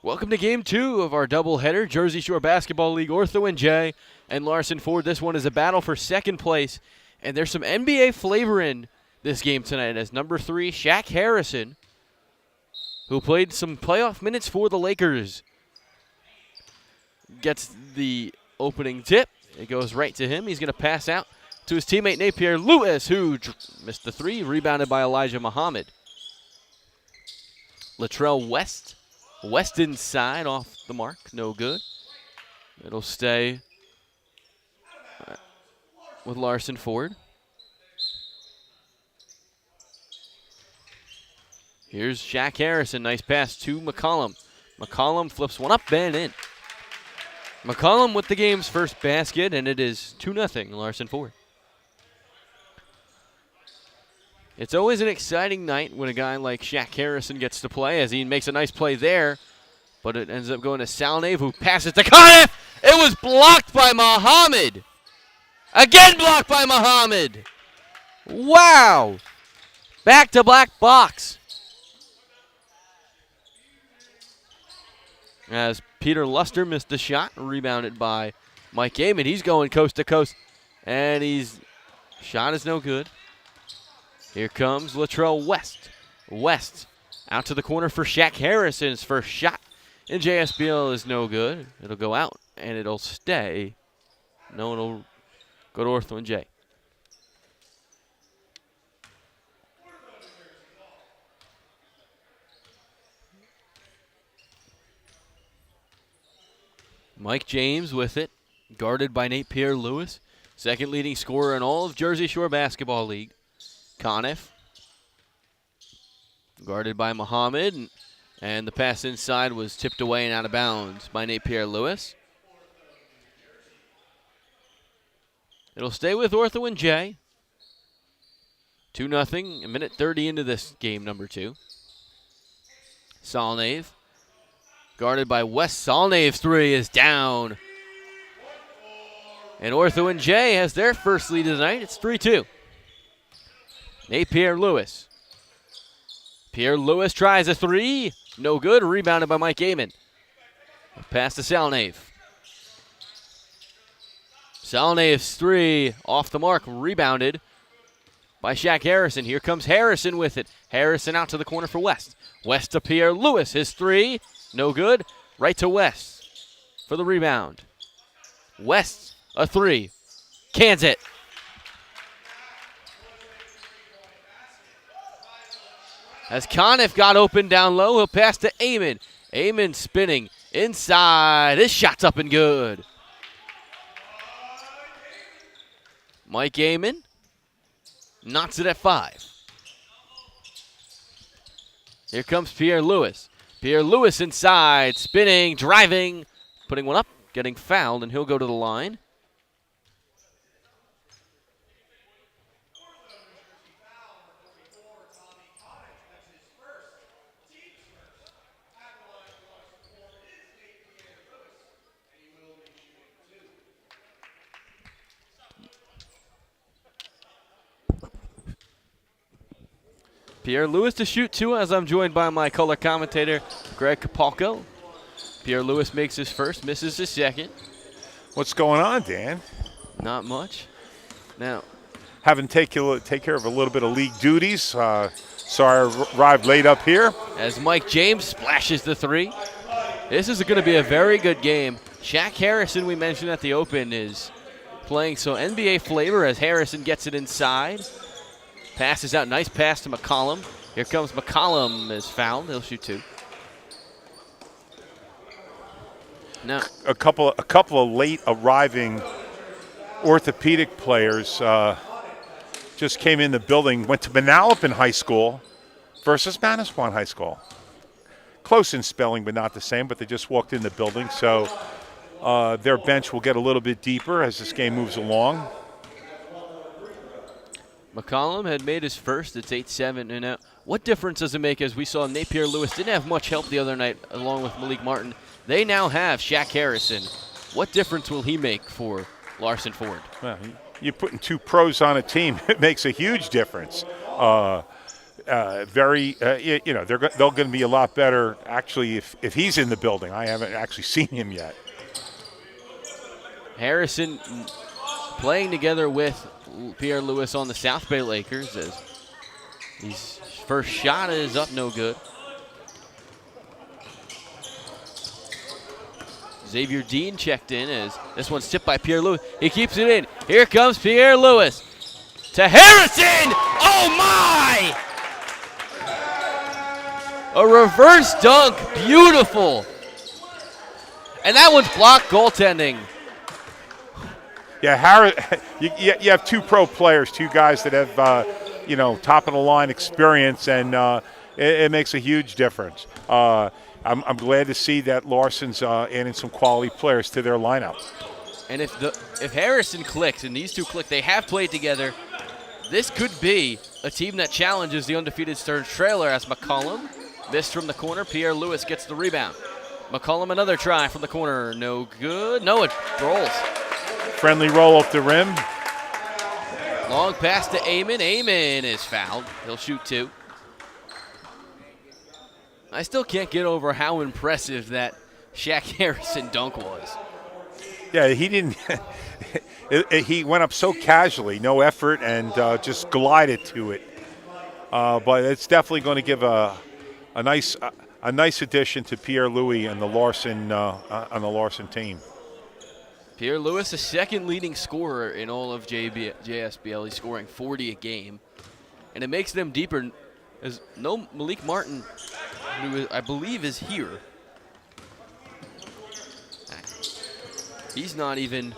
Welcome to Game 2 of our doubleheader, Jersey Shore Basketball League, Ortho-NJ and Larson Ford. This one is a battle for second place, and there's some NBA flavor in this game tonight as number 3, Shaq Harrison, who played some playoff minutes for the Lakers, gets the opening tip. It goes right to him. He's going to pass out to his teammate Napier Lewis, who missed the 3, rebounded by Elijah Muhammad. Latrell West inside, off the mark, no good. It'll stay with Larson Ford. Here's Shaq Harrison, nice pass to McCollum. McCollum flips one up and in. McCollum with the game's first basket, and it is 2-0 Larson Ford. It's always an exciting night when a guy like Shaq Harrison gets to play, as he makes a nice play there, but it ends up going to Salnave, who passes to Conniff. It was blocked by Muhammad. Again blocked by Muhammad. Wow. Back-to-back box. As Peter Luster missed the shot, rebounded by Mike Gaiman. He's going coast to coast, and shot is no good. Here comes Latrell West. West out to the corner for Shaq Harrison. His first shot in JSBL is no good. It'll go out, and it'll stay. No, it'll go to Ortho-NJ. Mike James with it, guarded by Nate Pierre-Louis, second leading scorer in all of Jersey Shore Basketball League. Conniff, guarded by Muhammad, and the pass inside was tipped away and out of bounds by Nate Pierre-Louis. It'll stay with Ortho-NJ. 2-0, a minute 30 into this game, number 2. Salnave, guarded by West. Salnave's 3 is down. And Ortho-NJ has their first lead of the night. It's 3-2. Nate Pierre-Louis. Pierre-Louis tries a 3. No good. Rebounded by Mike Gaiman. Pass to Salnave. Salnave's 3 off the mark. Rebounded by Shaq Harrison. Here comes Harrison with it. Harrison out to the corner for West. West to Pierre-Louis. His 3. No good. Right to West for the rebound. West, a 3. Cans it. As Conniff got open down low, he'll pass to Amon. Amon spinning inside. His shot's up and good. Mike Amon knocks it at 5. Here comes Pierre-Louis. Pierre-Louis inside, spinning, driving, putting one up, getting fouled, and he'll go to the line. Pierre-Louis to shoot 2 as I'm joined by my color commentator, Greg Capalco. Pierre-Louis makes his first, misses his second. What's going on, Dan? Not much. Now, having take care of a little bit of league duties. Sorry I arrived late up here. As Mike James splashes the 3. This is going to be a very good game. Shaq Harrison, we mentioned at the open, is playing so NBA flavor as Harrison gets it inside. Passes out, nice pass to McCollum. Here comes McCollum, is fouled. He'll shoot 2. Now, a couple of late arriving orthopedic players just came in the building. Went to Manalapan High School versus Manasquan High School. Close in spelling, but not the same. But they just walked in the building, so their bench will get a little bit deeper as this game moves along. McCollum had made his first. It's 8-7. And what difference does it make, as we saw Nate Pierre-Louis didn't have much help the other night along with Malik Martin. They now have Shaq Harrison. What difference will he make for Larson Ford? Well, you're putting 2 pros on a team. It makes a huge difference. they're going to be a lot better actually if he's in the building. I haven't actually seen him yet. Harrison playing together with Pierre Lewis on the South Bay Lakers as his first shot is up, no good. Xavier Dean checked in as this one's tipped by Pierre Lewis. He keeps it in. Here comes Pierre Lewis to Harrison. Oh my! A reverse dunk, beautiful. And that one's blocked goaltending. Yeah, you have two pro players, two guys that have top of the line experience, and it makes a huge difference. I'm glad to see that Larson's adding some quality players to their lineup. And if Harrison clicks and these two click, they have played together. This could be a team that challenges the undefeated Stearns Trailer as McCollum missed from the corner. Pierre Lewis gets the rebound. McCollum another try from the corner, no good. No, it rolls. Friendly roll up the rim. Long pass to Amon. Amon is fouled. He'll shoot two. I still can't get over how impressive that Shaq Harrison dunk was. Yeah, he didn't. He went up so casually, no effort, and just glided to it. But it's definitely going to give a nice addition to Pierre Louis and the Larson on the Larson team. Pierre Lewis, the second leading scorer in all of JSBL. He's scoring 40 a game. And it makes them deeper as no Malik Martin, who I believe is here. He's not even.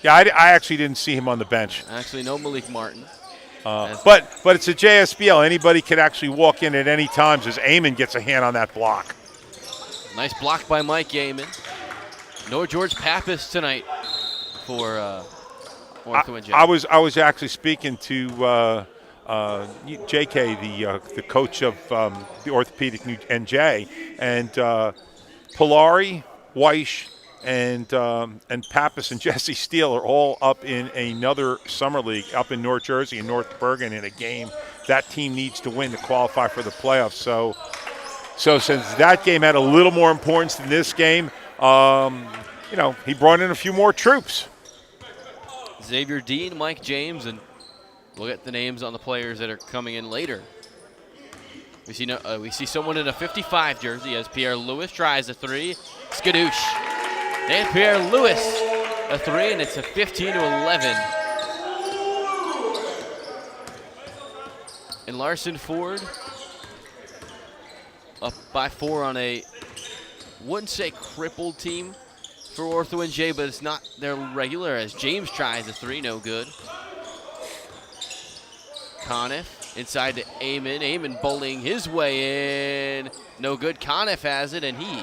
Yeah, I actually didn't see him on the bench. Actually, no Malik Martin. But it's a JSBL. Anybody could actually walk in at any time as Amon gets a hand on that block. Nice block by Mike Amon. No George Pappas tonight for Ortho-NJ. I was actually speaking to JK, the coach of the Orthopedic NJ, and Polari, Weish, and Pappas and Jesse Steele are all up in another summer league up in North Jersey and North Bergen in a game that team needs to win to qualify for the playoffs. So since that game had a little more importance than this game, he brought in a few more troops. Xavier Dean, Mike James, and we'll get the names on the players that are coming in later. We see someone in a 55 jersey as Pierre Lewis tries a three. Skadoosh. And Pierre Lewis a three, and it's a 15-11. And Larson Ford up by 4 on a, wouldn't say crippled team for Ortho-NJ, but it's not their regular as James tries a three, no good. Conniff inside to Amon. Amon bowling his way in, no good. Conniff has it, and he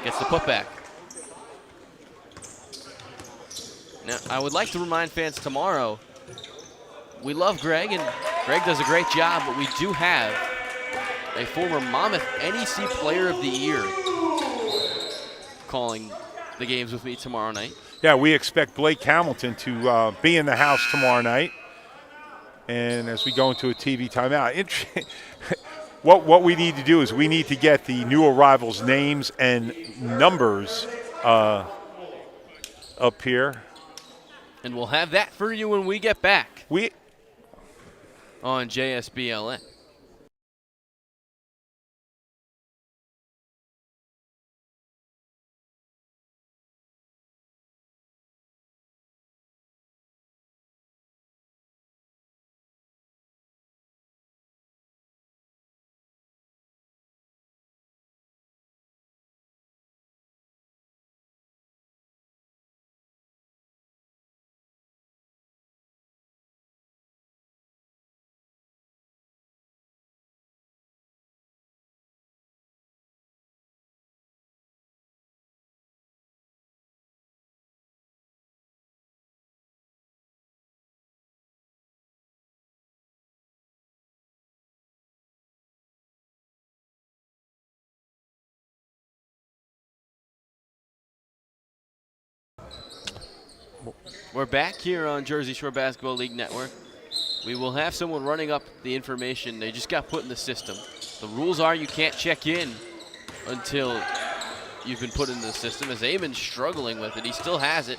gets the putback. Now, I would like to remind fans tomorrow, we love Greg, and Greg does a great job, but we do have a former Monmouth NEC Player of the Year calling the games with me tomorrow night. Yeah, we expect Blake Hamilton to be in the house tomorrow night. And as we go into a TV timeout, what we need to do is we need to get the new arrivals' names and numbers up here. And we'll have that for you when we get back on JSBLN. We're back here on Jersey Shore Basketball League Network. we will have someone running up the information. They just got put in the system. The rules are you can't check in until you've been put in the system. As Amon's struggling with it, he still has it.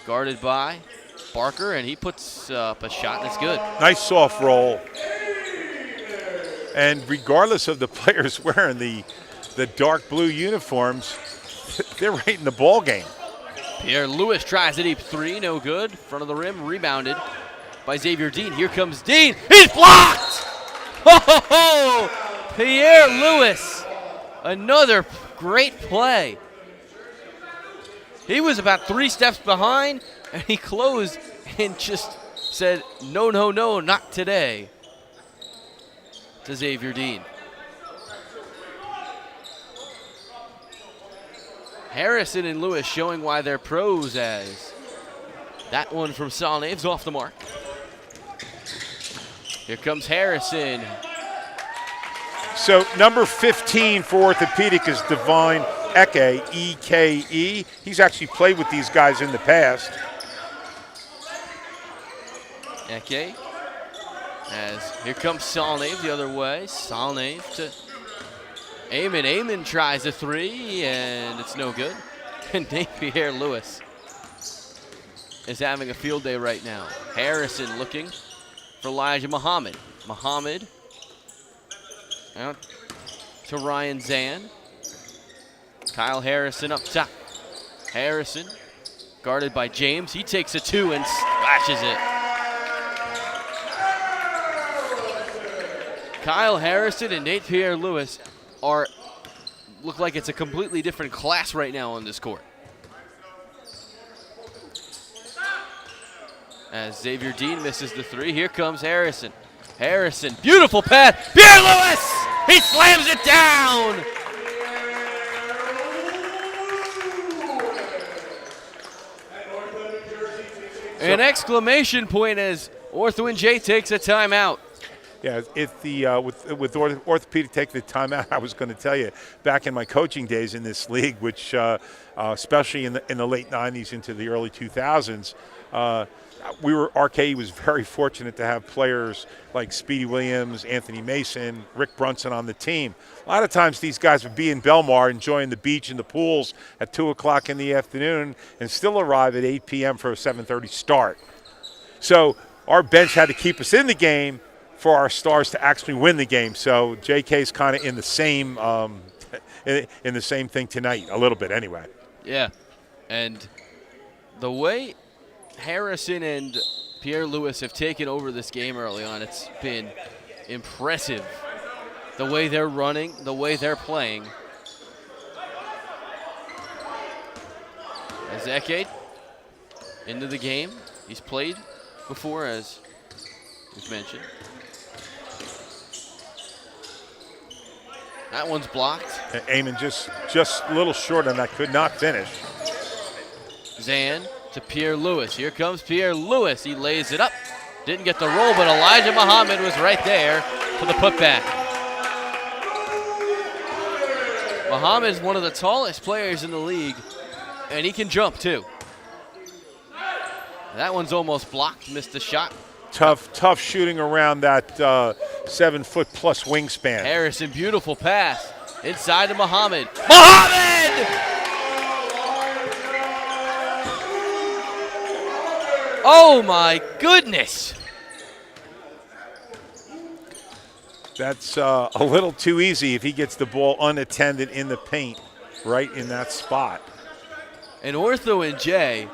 Guarded by Barker, and he puts up a shot, and it's good. Nice soft roll. And regardless of the players wearing the dark blue uniforms, they're right in the ball game. Pierre Lewis tries a deep three, no good. Front of the rim, rebounded by Xavier Dean. Here comes Dean. He's blocked! Oh, Pierre Lewis, another great play. He was about 3 steps behind, and he closed and just said, no, no, no, not today, to Xavier Dean. Harrison and Lewis showing why they're pros, as that one from Salnave's off the mark. Here comes Harrison. So number 15 for Orthopedic is Divine Eke, E-K-E. He's actually played with these guys in the past. Eke, as here comes Salnave the other way. Salnave to Amon. Amon tries a three, and it's no good. And Pierre Lewis is having a field day right now. Harrison looking for Elijah Muhammad. Muhammad out to Ryan Zan. Kyle Harrison up top. Harrison guarded by James. He takes a two and splashes it. Kyle Harrison and Nate Pierre Lewis look like it's a completely different class right now on this court. As Xavier Dean misses the three, here comes Harrison. Harrison, beautiful pass. Pierre Lewis, he slams it down. An exclamation point as Ortho-NJ takes a timeout. Yeah, if the with Orthopedic taking the timeout, I was going to tell you, back in my coaching days in this league, which especially in the late 90s into the early 2000s, RK was very fortunate to have players like Speedy Williams, Anthony Mason, Rick Brunson on the team. A lot of times these guys would be in Belmar enjoying the beach and the pools at 2 o'clock in the afternoon and still arrive at 8 p.m. for a 7:30 start. So our bench had to keep us in the game for our stars to actually win the game. So JK's kind of in the same in the same thing tonight, a little bit anyway. Yeah, and the way Harrison and Pierre Lewis have taken over this game early on, it's been impressive. The way they're running, the way they're playing. As Eke into the game, he's played before, as we've mentioned. That one's blocked. Eamon just a little short on that, could not finish. Zan to Pierre Lewis. Here comes Pierre Lewis. He lays it up. Didn't get the roll, but Elijah Muhammad was right there for the putback. Muhammad is one of the tallest players in the league, and he can jump too. That one's almost blocked, missed the shot. Tough shooting around that 7-foot-plus wingspan. Harrison, beautiful pass. Inside to Muhammad. Muhammad! Oh my goodness. That's a little too easy if he gets the ball unattended in the paint right in that spot. And Ortho-NJ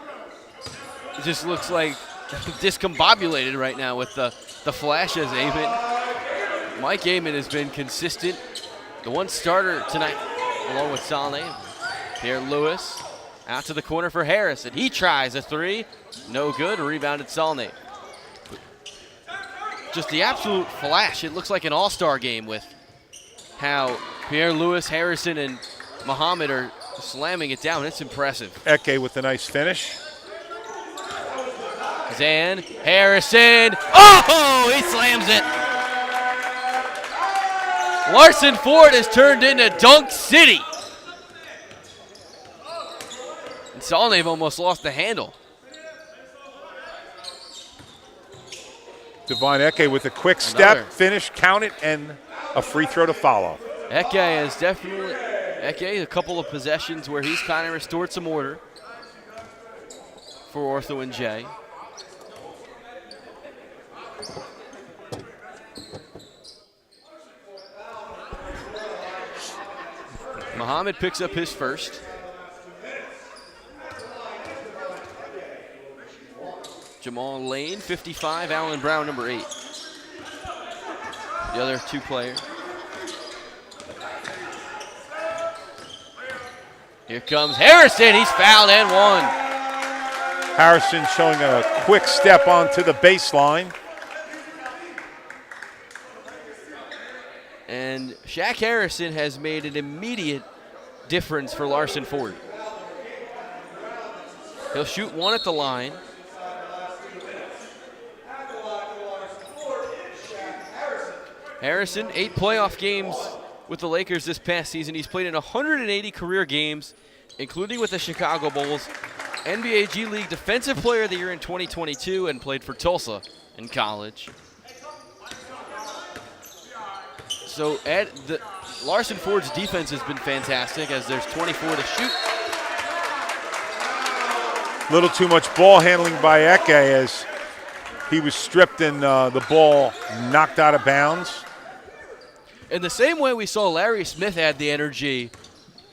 just looks like discombobulated right now with the flashes. Amon. Mike Amon has been consistent. The one starter tonight, along with Salnave. Pierre Lewis out to the corner for Harrison. He tries a three. No good. Rebounded Salnave. Just the absolute flash. It looks like an all-star game with how Pierre Lewis, Harrison, and Muhammad are slamming it down. It's impressive. Eke with a nice finish. Zan, Harrison. Oh, he slams it. Larson Ford has turned into Dunk City. And Salnave almost lost the handle. Divine Eke with a quick step, finish, count it, and a free throw to follow. Eke has definitely, a couple of possessions where he's kind of restored some order for Ortho-NJ. Muhammad picks up his first. Jamal Lane, 55. Allen Brown, number 8. The other two players. Here comes Harrison. He's fouled and one. Harrison showing a quick step onto the baseline. And Shaq Harrison has made an immediate difference for Larson Ford. He'll shoot one at the line. Harrison, 8 playoff games with the Lakers this past season. He's played in 180 career games, including with the Chicago Bulls. NBA G League Defensive Player of the Year in 2022 and played for Tulsa in college. So Larson Ford's defense has been fantastic as there's 24 to shoot. Little too much ball handling by Eke as he was stripped and the ball knocked out of bounds. In the same way we saw Larry Smith add the energy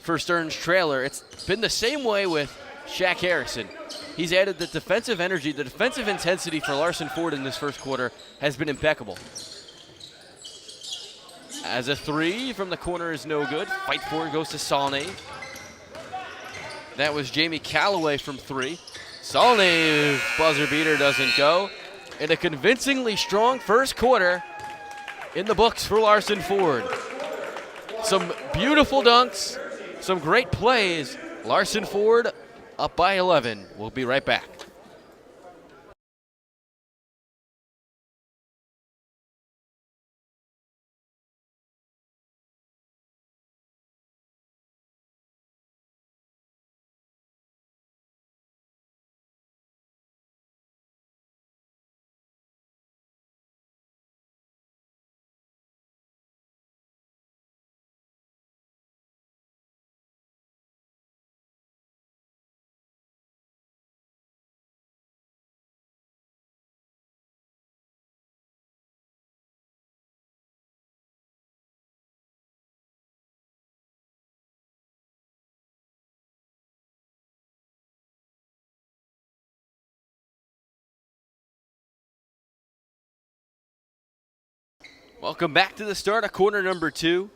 for Stern's trailer, it's been the same way with Shaq Harrison. He's added the defensive energy, the defensive intensity for Larson Ford in this first quarter has been impeccable. As a 3 from the corner is no good. Fight for it goes to Salnave. That was Jamie Calloway from 3. Salnave buzzer beater doesn't go. And a convincingly strong first quarter in the books for Larson Ford. Some beautiful dunks, some great plays. Larson Ford up by 11. We'll be right back. Welcome back to the start of quarter number 2.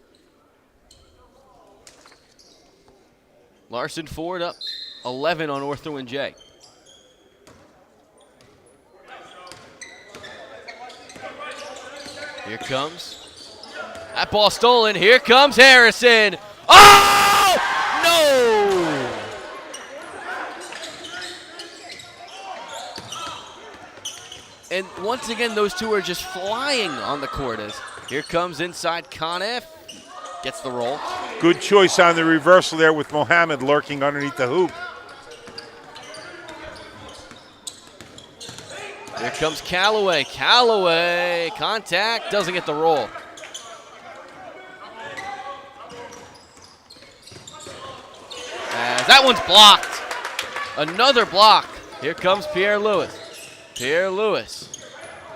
Larson Ford up 11 on Ortho-NJ. Here comes. That ball stolen. Here comes Harrison. Oh! No! And once again, those two are just flying on the court. As here comes inside Conniff. Gets the roll. Good choice on the reversal there with Mohammed lurking underneath the hoop. Here comes Calloway. Calloway, contact, doesn't get the roll. As that one's blocked. Another block. Here comes Pierre Lewis. Pierre Lewis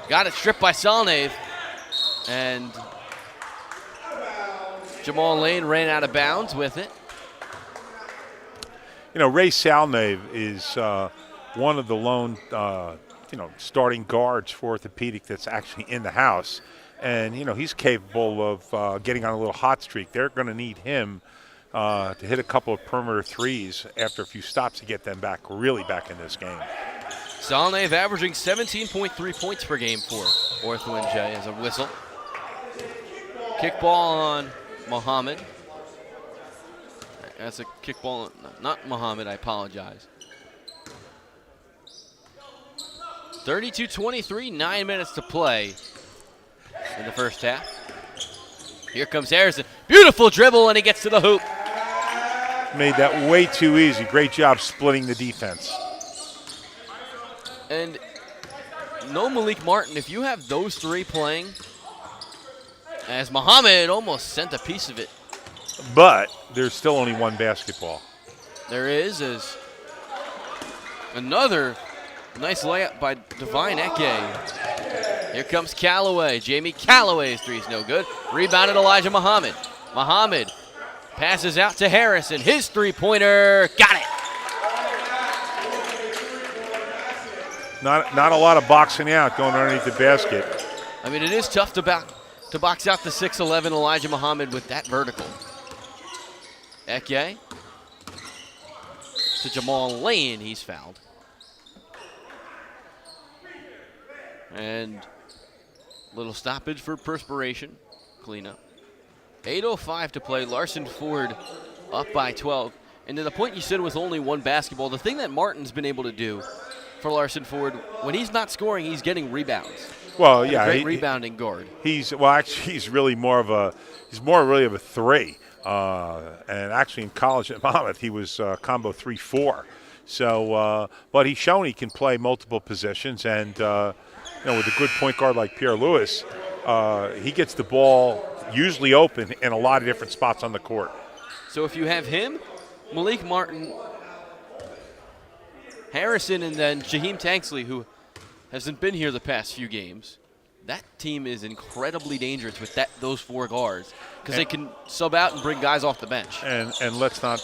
got it stripped by Salnave, and Jamal Lane ran out of bounds with it. You know, Ray Salnave is one of the lone, starting guards for Orthopedic that's actually in the house, and he's capable of getting on a little hot streak. They're going to need him to hit a couple of perimeter threes after a few stops to get them really back in this game. Salnave averaging 17.3 points per game for Ortho-NJ as a whistle. Kickball on Muhammad. That's a kickball, not Muhammad, I apologize. 32-23, 9 minutes to play in the first half. Here comes Harrison. Beautiful dribble, and he gets to the hoop. Made that way too easy. Great job splitting the defense. And no Malik Martin. If you have those three playing, as Muhammad almost sent a piece of it. But there's still only one basketball. There is another nice layup by Divine Eke. Here comes Callaway. Jamie Callaway's three is no good. Rebounded Elijah Muhammad. Muhammad passes out to Harrison. His three-pointer, got it. Not a lot of boxing out going underneath the basket. I mean, it is tough to box out the 6'11" Elijah Muhammad with that vertical. Eke to Jamal Lane, he's fouled. And little stoppage for perspiration, cleanup. 8:05 to play, Larson Ford up by 12. And to the point you said with only one basketball, the thing that Martin's been able to do for Larson Ford, when he's not scoring, he's getting rebounds. Well, yeah, great rebounding guard. He's really more of a three. And actually in college at Monmouth, he was combo 3-4. So, but he's shown he can play multiple positions, and with a good point guard like Pierre Lewis, he gets the ball usually open in a lot of different spots on the court. So if you have him, Malik Martin, Harrison, and then Jaheim Tanksley, who hasn't been here the past few games, that team is incredibly dangerous with those four guards because they can sub out and bring guys off the bench. And let's not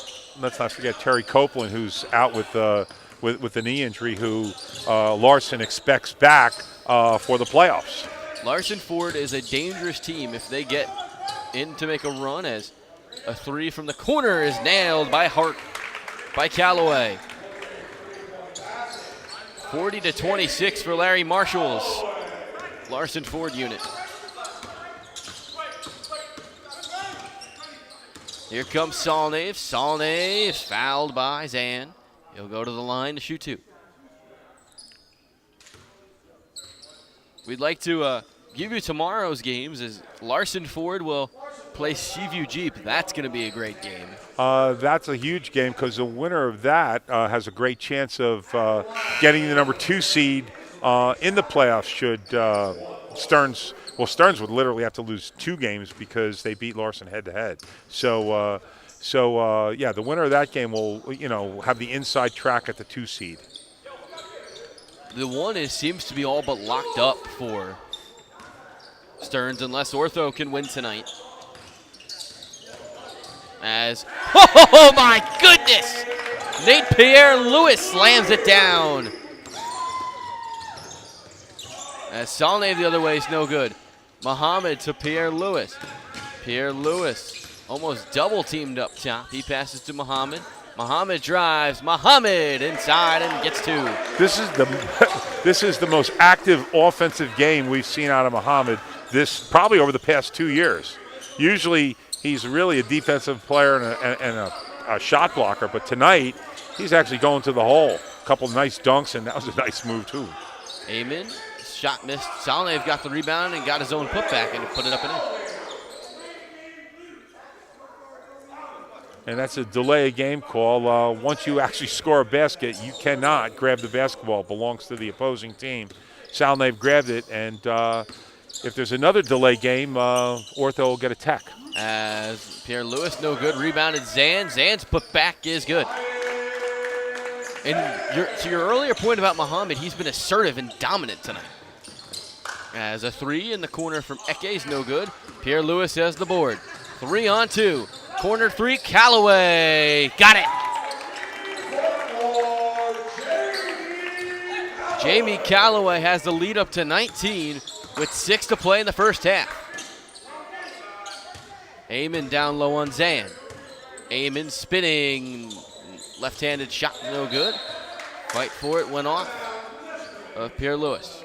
forget Terry Copeland, who's out with the knee injury, who Larson expects back for the playoffs. Larson Ford is a dangerous team if they get in to make a run, as a three from the corner is nailed by Callaway. 40-26 for Larry Marshall's Larson Ford unit. Here comes Salnave. Salnave's fouled by Zan. He'll go to the line to shoot two. We'd like to give you tomorrow's games, as Larson Ford will play Seaview Jeep. That's going to be a great game. That's a huge game, because the winner of that has a great chance of getting the number 2 seed in the playoffs should Stearns would literally have to lose 2 games because they beat Larson head-to-head. So the winner of that game will, have the inside track at the 2 seed. The one seems to be all but locked up for Stearns unless Ortho can win tonight. Oh my goodness! Nate Pierre Lewis slams it down. As Salnave the other way is no good. Muhammad to Pierre Lewis. Pierre Lewis almost double teamed up top. He passes to Muhammad. Muhammad drives. Muhammad inside and gets 2. This is the most active offensive game we've seen out of Muhammad probably over the past 2 years. Usually he's really a defensive player and a shot blocker, but tonight he's actually going to the hole. A couple nice dunks, and that was a nice move too. Amen. Shot missed. Salnave got the rebound and got his own putback and put it up and in. And that's a delay of game call. Once you actually score a basket, you cannot grab the basketball. It belongs to the opposing team. Salnave grabbed it, and if there's another delay game, Ortho will get a tech. As Pierre Lewis, no good. Rebounded Zan. Zan's putback is good. And to your earlier point about Muhammad, he's been assertive and dominant tonight. As a 3 in the corner from Eke is no good. Pierre Lewis has the board. 3 on 2. Corner 3, Callaway. Got it. Jamie Callaway has the lead up to 19 with 6 to play in the first half. Eamon down low on Zan. Eamon spinning. Left-handed shot, no good. Fight for it, went off of Pierre Lewis.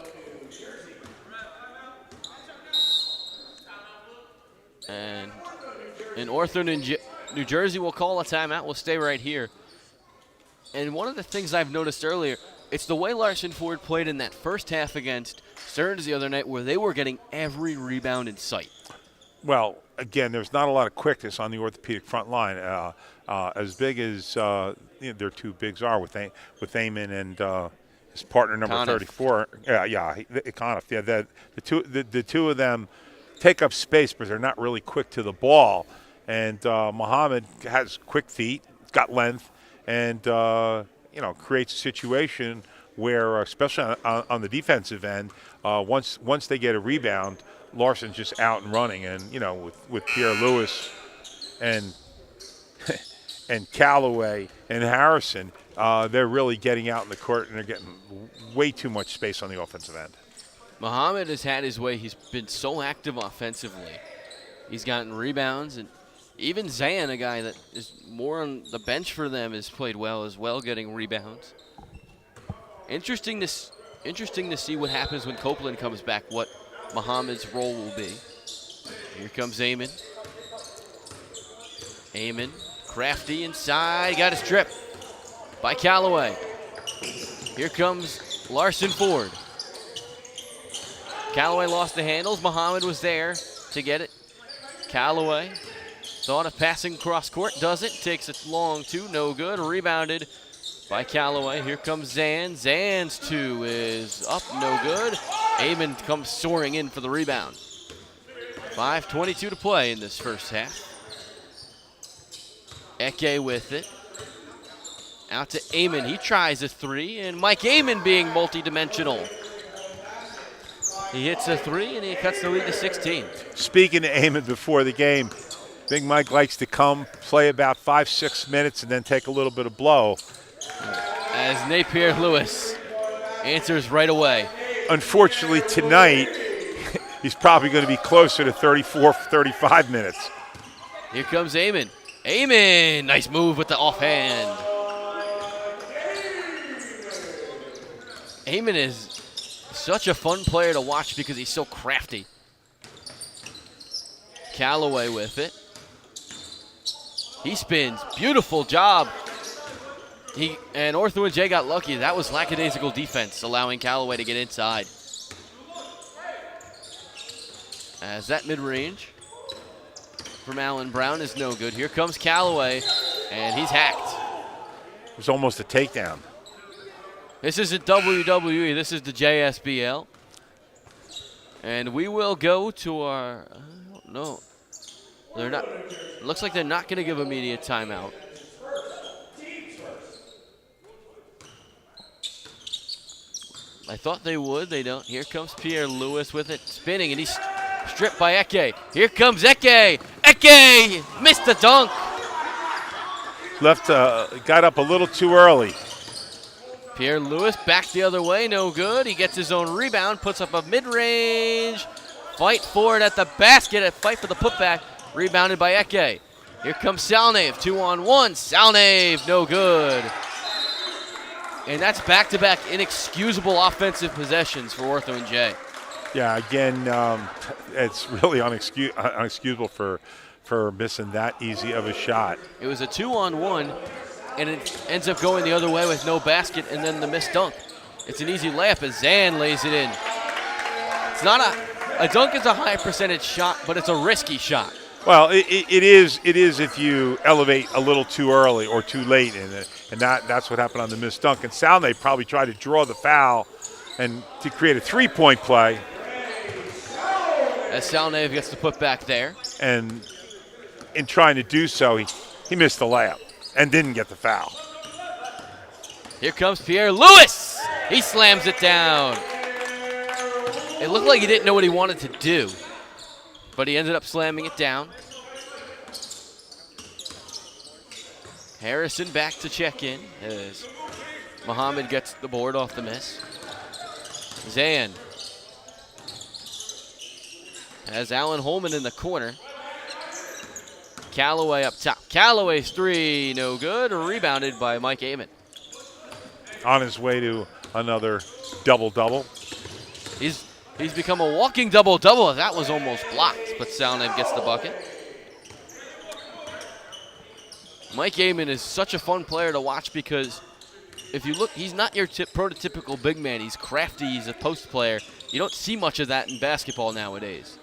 And in Ortho-NJ, New Jersey will call a timeout. We'll stay right here. And one of the things I've noticed earlier, it's the way Larson Ford played in that first half against Stearns the other night, where they were getting every rebound in sight. Well, again, there's not a lot of quickness on the orthopedic front line. As big as their 2 bigs are with Eamon his partner number Conniff. 34. Conniff. Yeah, the two of them take up space, but they're not really quick to the ball. And Muhammad has quick feet, got length, and creates a situation where, especially on the defensive end, once they get a rebound, Larson's just out and running. And with Pierre Lewis and and Callaway and Harrison, they're really getting out in the court, and they're getting way too much space on the offensive end. Muhammad has had his way. He's been so active offensively. He's gotten rebounds, and even Zan, a guy that is more on the bench for them, has played well as well, getting rebounds. Interesting to see what happens when Copeland comes back, what Muhammad's role will be. Here comes Amon. Amon, crafty inside, got a strip by Callaway. Here comes Larson Ford. Callaway lost the handles. Muhammad was there to get it. Callaway thought of passing cross court, doesn't. Takes it long two, no good. Rebounded by Callaway. Here comes Zan. Zan's two is up, no good. Amon comes soaring in for the rebound. 5:22 to play in this first half. Eke with it. Out to Amon. He tries a three, and Mike Amon being multi-dimensional. He hits a three, and he cuts the lead to 16. Speaking to Amon before the game, Big Mike likes to come, play about 5-6 minutes, and then take a little bit of blow. As Napier Lewis answers right away. Unfortunately, tonight, he's probably going to be closer to 34, 35 minutes. Here comes Amon. Amon, nice move with the offhand. Amon is such a fun player to watch because he's so crafty. Callaway with it. He spins, beautiful job. And Ortho-NJ got lucky. That was lackadaisical defense, allowing Callaway to get inside. As that mid-range from Allen Brown is no good. Here comes Callaway, and he's hacked. It was almost a takedown. This isn't WWE, this is the JSBL. And we will go to our, I don't know. They're not, it looks like they're not going to give immediate timeout. I thought they would, they don't. Here comes Pierre Lewis with it, spinning, and he's stripped by Eke. Here comes Eke. Eke missed the dunk. Got up a little too early. Pierre Lewis back the other way, no good. He gets his own rebound, puts up a mid-range. Fight for it at the basket, a fight for the putback. Rebounded by Eke. Here comes Salnave, 2-on-1. Salnave, no good. And that's back-to-back inexcusable offensive possessions for Ortho-NJ. Yeah, again, it's really unexcusable for missing that easy of a shot. It was a 2-on-1, and it ends up going the other way with no basket and then the missed dunk. It's an easy layup as Zan lays it in. It's not a dunk is a high percentage shot, but it's a risky shot. Well, it is if you elevate a little too early or too late, and that's what happened on the missed dunk. And Salnave probably tried to draw the foul and to create a three-point play. As Salnave gets the putback there. And in trying to do so, he missed the layup and didn't get the foul. Here comes Pierre Lewis. He slams it down. It looked like he didn't know what he wanted to do, but he ended up slamming it down. Harrison back to check in as Muhammad gets the board off the miss. Zan has Allen Holman in the corner. Callaway up top. Callaway's three, no good. Rebounded by Mike Amon. On his way to another double-double. He's become a walking double-double. That was almost blocked, but Salnave gets the bucket. Mike Amon is such a fun player to watch because if you look, he's not your prototypical big man. He's crafty. He's a post player. You don't see much of that in basketball nowadays.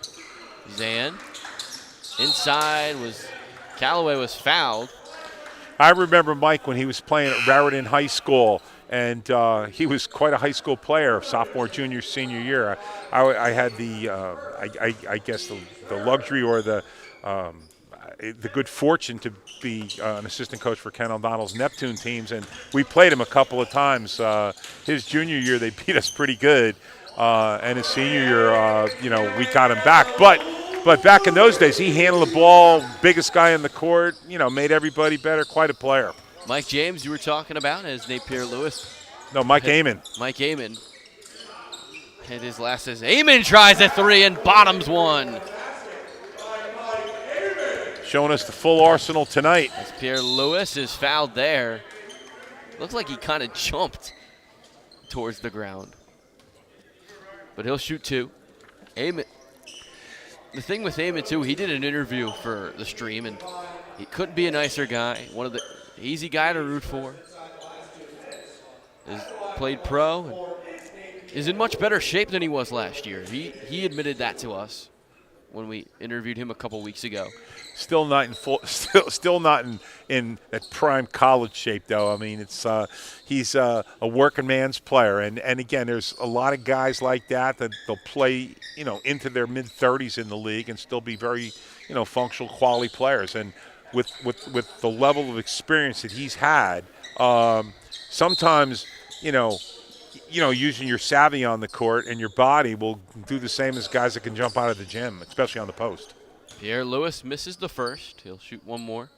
Zan inside Callaway was fouled. I remember Mike when he was playing at Raritan High School. and he was quite a high school player, sophomore, junior, senior year. I had I guess the luxury or the good fortune to be an assistant coach for Ken O'Donnell's Neptune teams, and we played him a couple of times. His junior year, they beat us pretty good, and his senior year, we got him back. But back in those days, he handled the ball, biggest guy in the court, made everybody better, quite a player. Mike James, you were talking about, as Napier Lewis. No, Mike Amon. Mike Amon. And his last is Amon tries a three and bottoms one. Showing us the full arsenal tonight. As Pierre Lewis is fouled there. Looks like he kind of jumped towards the ground. But he'll shoot two. Amon. The thing with Amon, too, he did an interview for the stream, and he couldn't be a nicer guy. One of the easy guy to root for. Has played pro and is in much better shape than he was last year. He admitted that to us when we interviewed him a couple weeks ago. Still not in that prime college shape, though. I mean, he's a working man's player, and again, there's a lot of guys like that they'll play into their mid-30s in the league and still be very functional, quality players. And with the level of experience that he's had, sometimes using your savvy on the court and your body will do the same as guys that can jump out of the gym, especially on the post. Pierre Lewis misses the first. He'll shoot one more.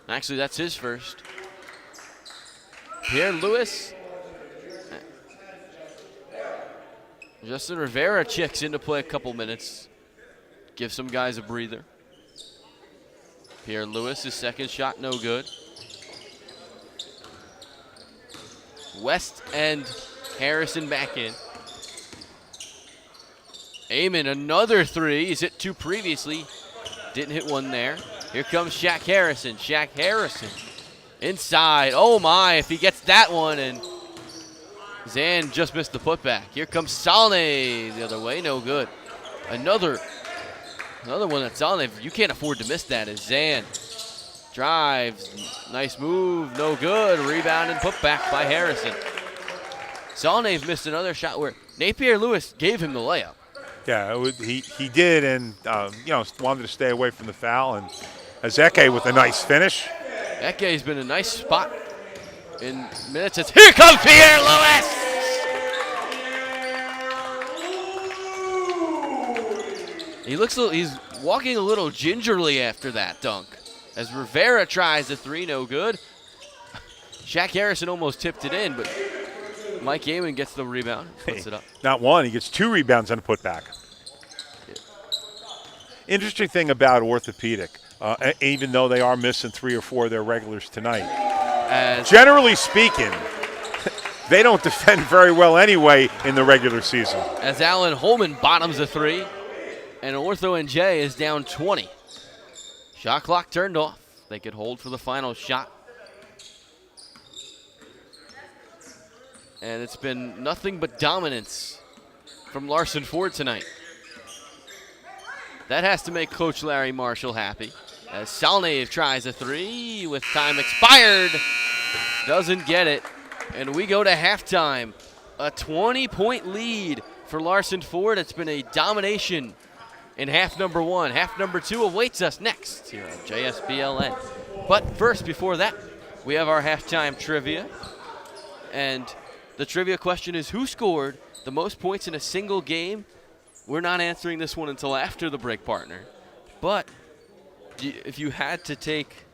Actually, that's his first. Pierre Lewis. Justin Rivera checks in to play a couple minutes. Give some guys a breather. Pierre Lewis, his second shot, no good. West and Harrison back in. Amon, another three. He's hit two previously. Didn't hit one there. Here comes Shaq Harrison. Shaq Harrison inside. Oh my, if he gets that one, and Zan just missed the putback. Here comes Salne the other way, no good. Another one that's Salne. You can't afford to miss that. Is Zan drives, nice move, no good. Rebound and putback by Harrison. Salne missed another shot where Napier Lewis gave him the layup. Yeah, he did, and wanted to stay away from the foul. And Ezeke with a nice finish. Eke's been a nice spot in minutes. Here comes Pierre Lewis! He's walking a little gingerly after that dunk. As Rivera tries the three, no good. Shaq Harrison almost tipped it in, but Mike Amon gets the rebound, puts it up. Not one, he gets two rebounds and a putback. Yeah. Interesting thing about Orthopedic, even though they are missing 3 or 4 of their regulars tonight, generally speaking, they don't defend very well anyway in the regular season. As Alan Holman bottoms a three, and Ortho-NJ is down 20. Shot clock turned off. They could hold for the final shot. And it's been nothing but dominance from Larson Ford tonight. That has to make Coach Larry Marshall happy. As Salnave tries a three with time expired. Doesn't get it. And we go to halftime. A 20-point lead for Larson Ford. It's been a domination in half number one. Half number two awaits us next here on JSBLN. But first, before that, we have our halftime trivia. And the trivia question is, who scored the most points in a single game? We're not answering this one until after the break, partner. But if you had to take,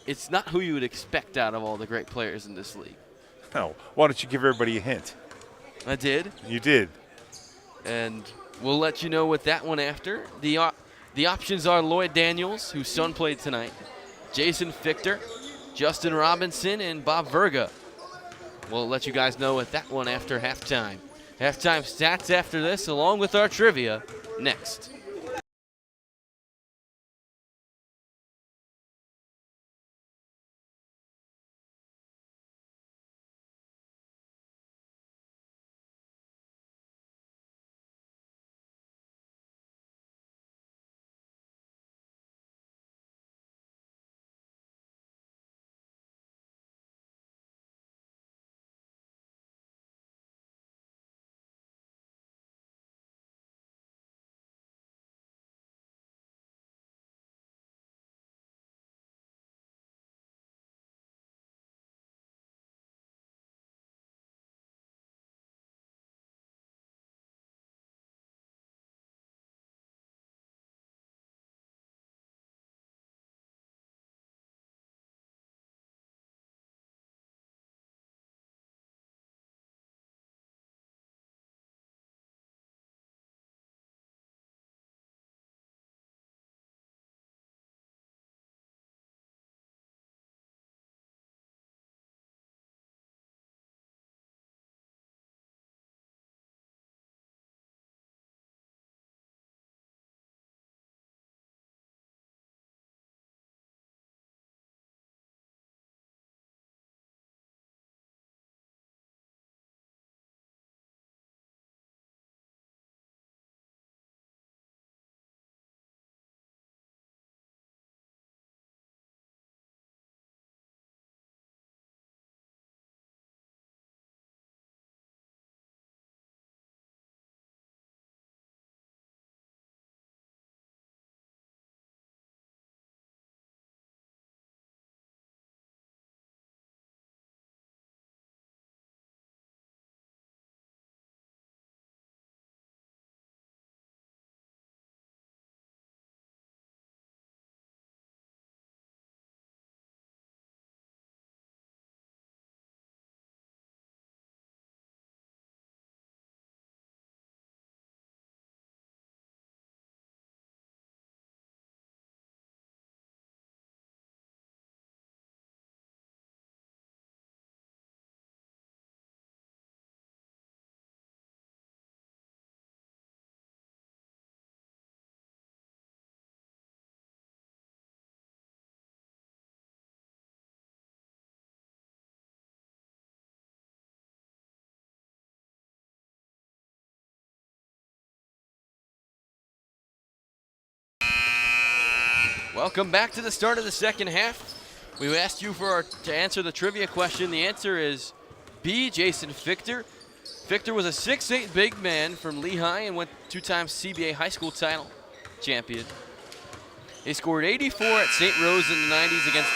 it's not who you would expect out of all the great players in this league. No. Why don't you give everybody a hint? I did. You did. And we'll let you know with that one after. The options are Lloyd Daniels, whose son played tonight, Jason Fichter, Justin Robinson, and Bob Verga. We'll let you guys know with that one after halftime. Halftime stats after this, along with our trivia, next. Welcome back to the start of the second half. We asked you to answer the trivia question. The answer is B, Jason Fichter. Fichter was a 6'8" big man from Lehigh and went 2-time CBA high school title champion. He scored 84 at St. Rose in the 90s against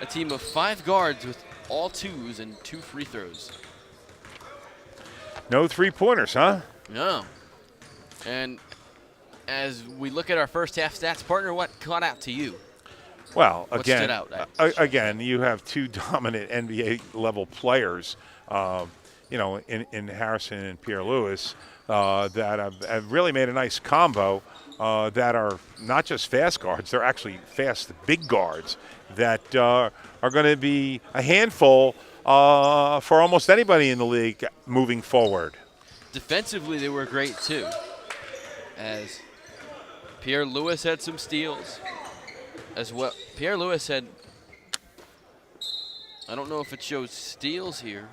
a team of 5 guards with all 2s and 2 free throws. No 3-pointers, huh? No. And as we look at our first half stats, partner, what caught out to you? Well, What stood out? again, you have 2 dominant NBA-level players, in Harrison and Pierre Lewis, that have really made a nice combo that are not just fast guards, they're actually fast big guards that are going to be a handful for almost anybody in the league moving forward. Defensively, they were great, too, as Pierre Lewis had some steals as well. Pierre Lewis had, I don't know if it shows steals here.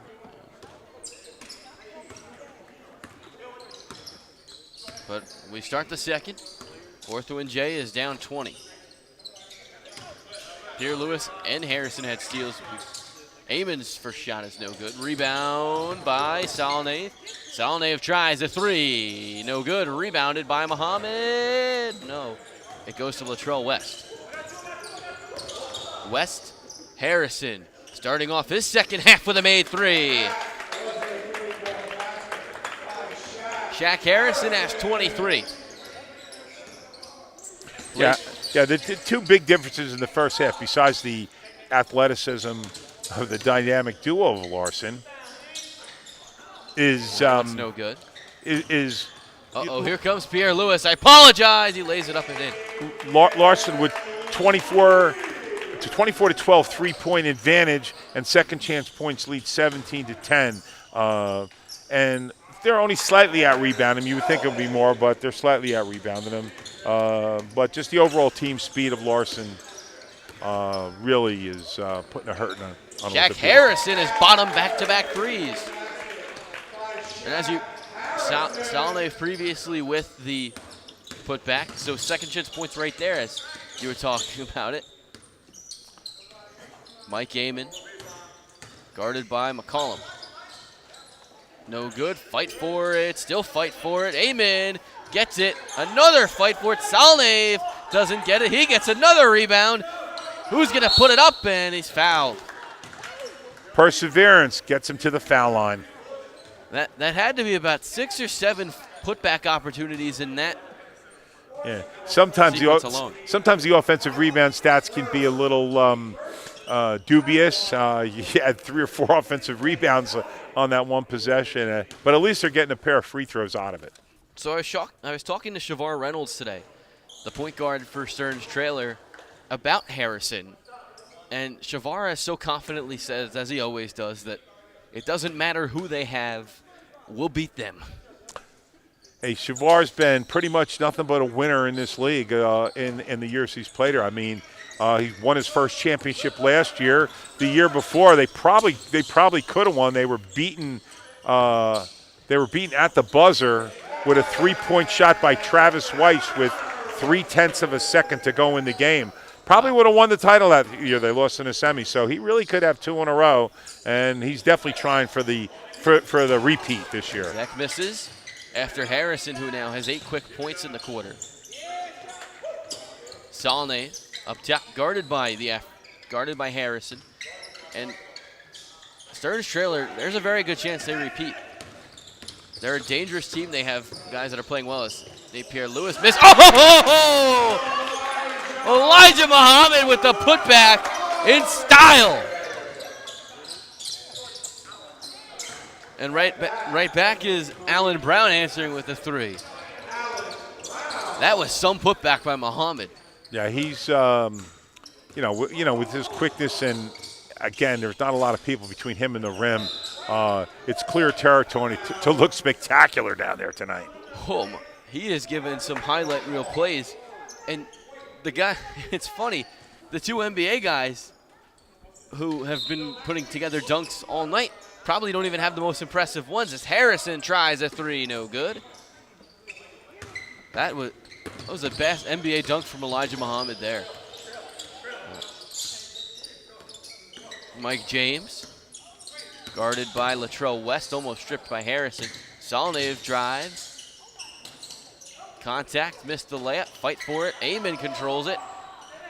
But we start the second. Ortho-NJ is down 20. Pierre Lewis and Harrison had steals. Amon's first shot is no good. Rebound by Salnev. Salnev tries a 3. No good. Rebounded by Muhammad. No. It goes to Latrell West. West, Harrison starting off his second half with a made 3. Shaq Harrison has 23. Yeah, the 2 big differences in the first half, besides the athleticism of the dynamic duo of Larson, is that's no good. Here comes Pierre Lewis. I apologize. He lays it up and in. Larson with 24 to 12 3-point advantage, and second chance points lead 17-10. And they're only slightly out-rebounding him. You would think it would be more, but they're slightly out-rebounding him. But just the overall team speed of Larson really is putting a hurt on Shaq Harrison is bottom back-to-back 3s. And as Salnev previously with the putback, so second chance points right there as you were talking about it. Mike Amon, guarded by McCollum. No good, fight for it, still fight for it. Amon gets it, another fight for it. Salnev doesn't get it, he gets another rebound. Who's gonna put it up, and he's fouled. Perseverance gets him to the foul line. That had to be about 6 or 7 putback opportunities in that. Yeah, sometimes the offensive rebound stats can be a little dubious. You had 3 or 4 offensive rebounds on that one possession, but at least they're getting a pair of free throws out of it. So I was talking to Shavar Reynolds today, the point guard for Stearns Trailer, about Harrison. And Shavar has so confidently says, as he always does, that it doesn't matter who they have, we'll beat them. Hey, Shavar's been pretty much nothing but a winner in this league in the years he's played here. I mean, he won his first championship last year. The year before, they probably could have won. They were beaten. They were beaten at the buzzer with a 3-point shot by Travis Weiss with 0.3 of a second to go in the game. Probably would have won the title that year. They lost in the semi, so he really could have 2 in a row, and he's definitely trying for the repeat this year. Zach misses after Harrison, who now has 8 quick points in the quarter. Salne up top, guarded by Harrison, and Stearns Trailer. There's a very good chance they repeat. They're a dangerous team. They have guys that are playing well. As Pierre Lewis missed. Oh! Elijah Muhammad with the putback in style. And right back is Allen Brown answering with a 3. That was some putback by Muhammad. Yeah, he's with his quickness, and again, there's not a lot of people between him and the rim. It's clear territory to look spectacular down there tonight. Oh, he has given some highlight reel plays, and the guy, it's funny, the 2 NBA guys who have been putting together dunks all night probably don't even have the most impressive ones, as Harrison tries a 3, no good. That was That was the best NBA dunk from Elijah Muhammad there. Mike James, guarded by Latrell West, almost stripped by Harrison. Salnev drives. Contact, missed the layup, fight for it. Amon controls it,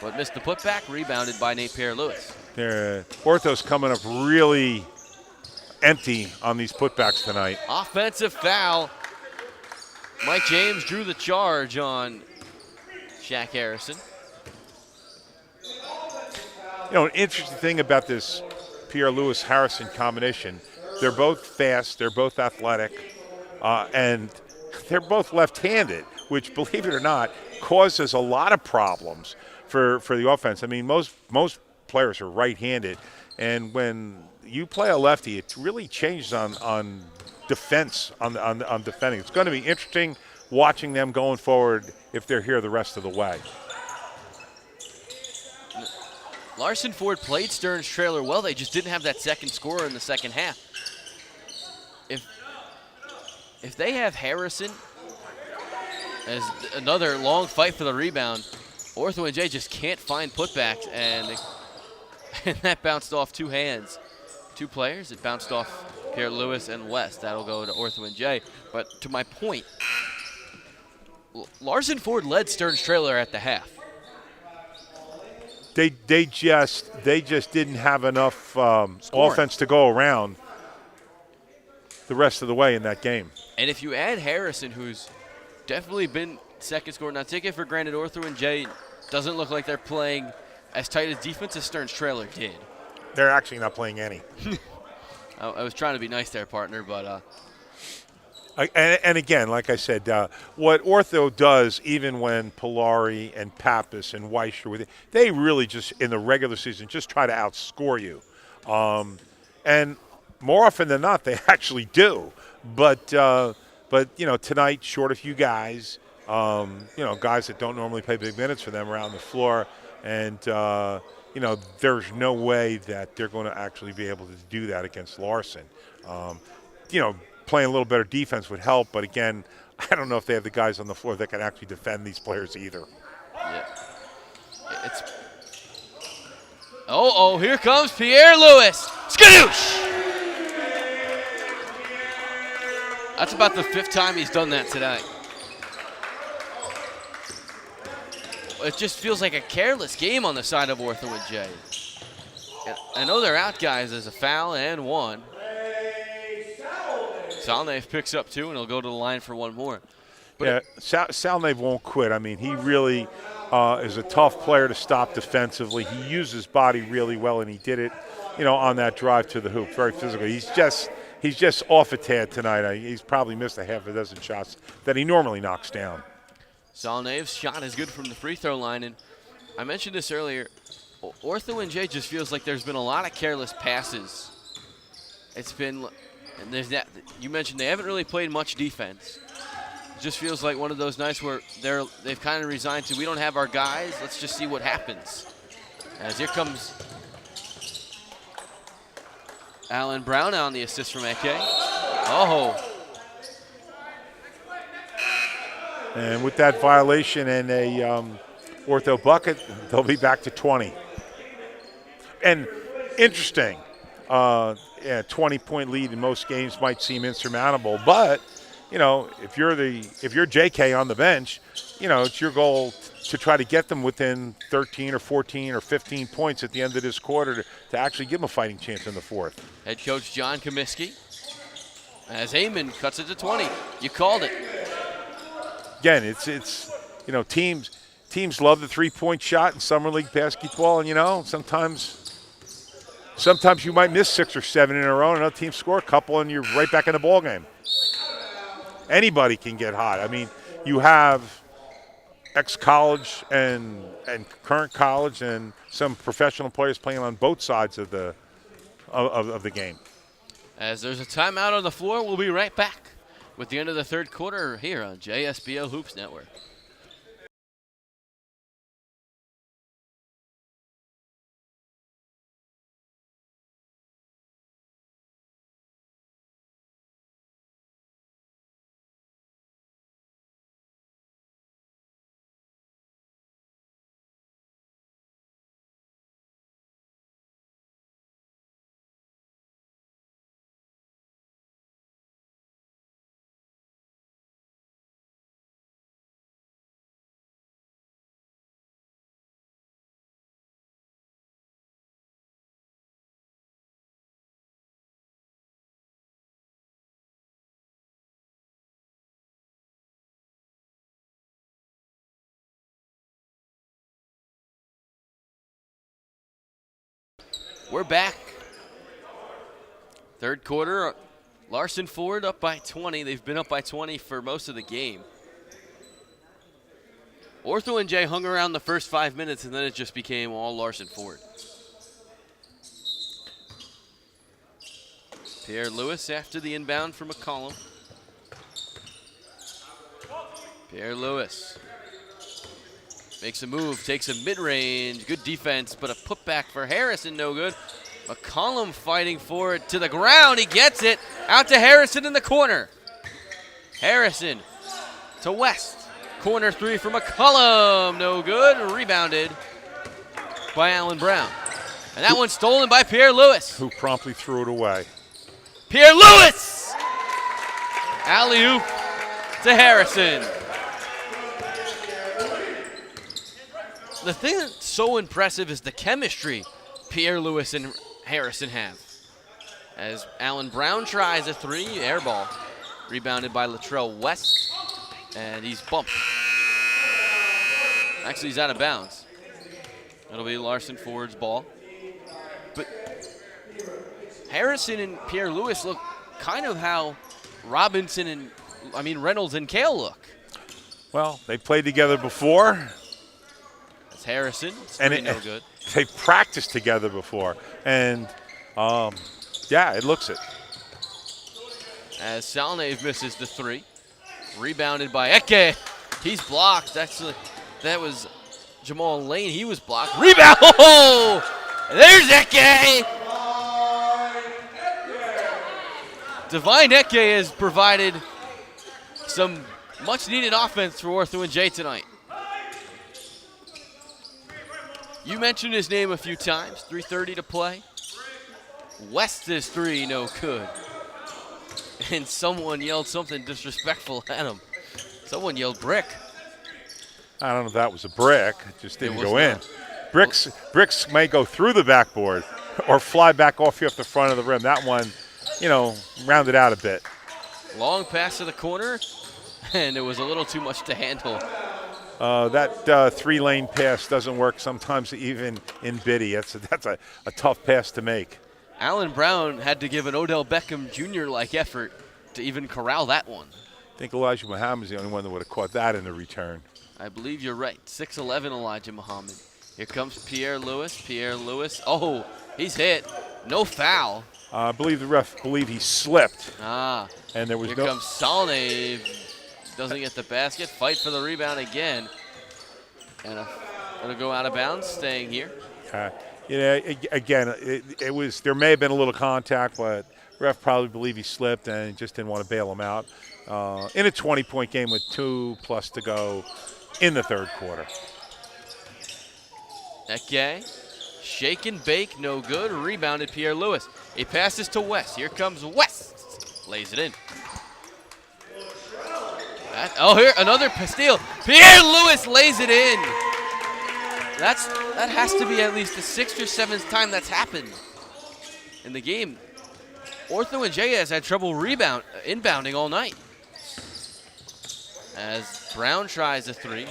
but missed the putback, rebounded by Nate Pierre-Louis. Ortho's coming up really empty on these putbacks tonight. Offensive foul. Mike James drew the charge on Shaq Harrison. You know, an interesting thing about this Pierre-Louis-Harrison combination, they're both fast, they're both athletic, and they're both left-handed, which, believe it or not, causes a lot of problems for the offense. I mean, most players are right-handed, and when you play a lefty, it really changes on defense, on defending. It's going to be interesting watching them going forward if they're here the rest of the way. Larson Ford played Stearns Trailer well. They just didn't have that second scorer in the second half. If they have Harrison as another long fight for the rebound, Ortho-NJ just can't find putbacks, and that bounced off two hands. Two players, it bounced off Pierre-Louis and West. That'll go to Ortho-NJ. But to my point, Larson Ford led Stearns Trailer at the half. They just didn't have enough offense to go around the rest of the way in that game. And if you add Harrison, who's definitely been second scorer, now take it for granted, Ortho-NJ doesn't look like they're playing as tight as defense as Stearns Trailer did. They're actually not playing any. I was trying to be nice there, partner, but and again, like I said, what Ortho does, even when Polari and Pappas and Weiss are with it, they really just, in the regular season, just try to outscore you. And more often than not, they actually do. But you know, tonight, short a few guys, you know, guys that don't normally play big minutes for them around the floor, and you know, there's no way that they're going to actually be able to do that against Larson. You know, playing a little better defense would help, but again, I don't know if they have the guys on the floor that can actually defend these players either. yeah. Oh, here comes Pierre-Louis. Skadoosh! That's about the fifth time he's done that tonight. It just feels like a careless game on the side of Ortho-NJ. I know they're out, guys. There's a foul and one. Salnev picks up two, and he'll go to the line for one more. But yeah, Salnev won't quit. I mean, he really is a tough player to stop defensively. He used his body really well, and he did it, you know, on that drive to the hoop. Very physical. He's just off a tad tonight. He's probably missed a half a dozen shots that he normally knocks down. Salnev's shot is good from the free throw line, and I mentioned this earlier. Ortho-NJ just feels like there's been a lot of careless passes. It's been, and there's that. You mentioned they haven't really played much defense. It just feels like one of those nights where they've kind of resigned to, we don't have our guys. Let's just see what happens. As here comes Alan Brown on the assist from Eke. Oh. And with that violation and a Ortho bucket, they'll be back to 20. And interesting, 20-point lead in most games might seem insurmountable, but you know, if you're JK on the bench, you know, it's your goal to try to get them within 13 or 14 or 15 points at the end of this quarter to actually give them a fighting chance in the fourth. Head coach John Comiskey, as Amon cuts it to 20. You called it. Again, it's you know, teams love the three-point shot in summer league basketball, and you know, sometimes you might miss 6 or 7 in a row, and another team score a couple, and you're right back in the ball game. Anybody can get hot. I mean, you have ex-college and current college and some professional players playing on both sides of the game. As there's a timeout on the floor, we'll be right back with the end of the third quarter here on JSBL Hoops Network. We're back. Third quarter, Larson Ford up by 20. They've been up by 20 for most of the game. Ortho-NJ hung around the first 5 minutes, and then it just became all Larson Ford. Pierre Lewis after the inbound from McCollum. Pierre Lewis makes a move, takes a mid-range, good defense, but a putback for Harrison, no good. McCollum fighting for it to the ground, he gets it, out to Harrison in the corner. Harrison to West, corner three for McCollum, no good, rebounded by Allen Brown. And that one's stolen by Pierre Lewis. Who promptly threw it away. Pierre Lewis! Alley-oop to Harrison. The thing that's so impressive is the chemistry Pierre Lewis and Harrison have. As Allen Brown tries a three, air ball. Rebounded by Latrell West, and he's bumped. Actually, he's out of bounds. It'll be Larson Ford's ball. But Harrison and Pierre Lewis look kind of how Robinson and, Reynolds and Kale look. Well, they played together before. That's Harrison. It's And no good. They practiced together before. And, yeah, it looks it. As Salnave misses the three. Rebounded by Eke. He's blocked. Actually, that was Jamal Lane. He was blocked. Rebound! Oh! There's Eke! Divine Eke has provided some much-needed offense for Ortho-NJ tonight. You mentioned his name a few times. 3:30 to play. West's three, no good. And someone yelled something disrespectful at him. Someone yelled brick. I don't know if that was a brick. It just didn't go in. not. Bricks may go through the backboard or fly back off you off the front of the rim. That one, rounded out a bit. Long pass to the corner, and it was a little too much to handle. That three-lane pass doesn't work sometimes even in Biddy. That's a tough pass to make. Allen Brown had to give an Odell Beckham Jr.-like effort to even corral that one. I think Elijah Muhammad's the only one that would have caught that in the return. I believe you're right. 6'11" Elijah Muhammad. Here comes Pierre Lewis. Pierre Lewis. Oh, he's hit. No foul. I believe the ref believed he slipped. And there was here no. comes Salnave. Doesn't get the basket. Fight for the rebound again. And it'll go out of bounds, staying here. Again, it was. There may have been a little contact, but ref probably believed he slipped and just didn't want to bail him out. In a 20-point game with 2+ to go in the third quarter. Eke, shake and bake, no good. Rebounded Pierre Lewis. He passes to West. Here comes West. Lays it in. Here, another steal. Pierre Lewis lays it in. That has to be at least the 6th or 7th time that's happened in the game. Ortho-NJ has had trouble inbounding all night. As Brown tries a three,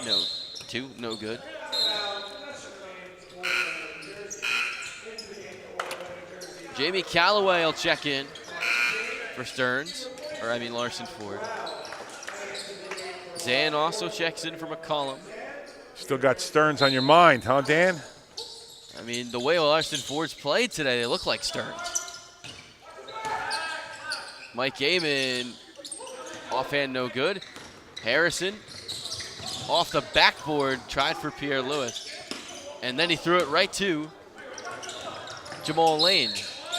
no good. Jamie Calloway will check in for Larson Ford. Dan also checks in for McCollum. Still got Stearns on your mind, huh, Dan? The way Larson Ford's played today, they look like Stearns. Mike Gaiman, offhand, no good. Harrison, off the backboard, tried for Pierre Lewis. And then he threw it right to Jamal Lane.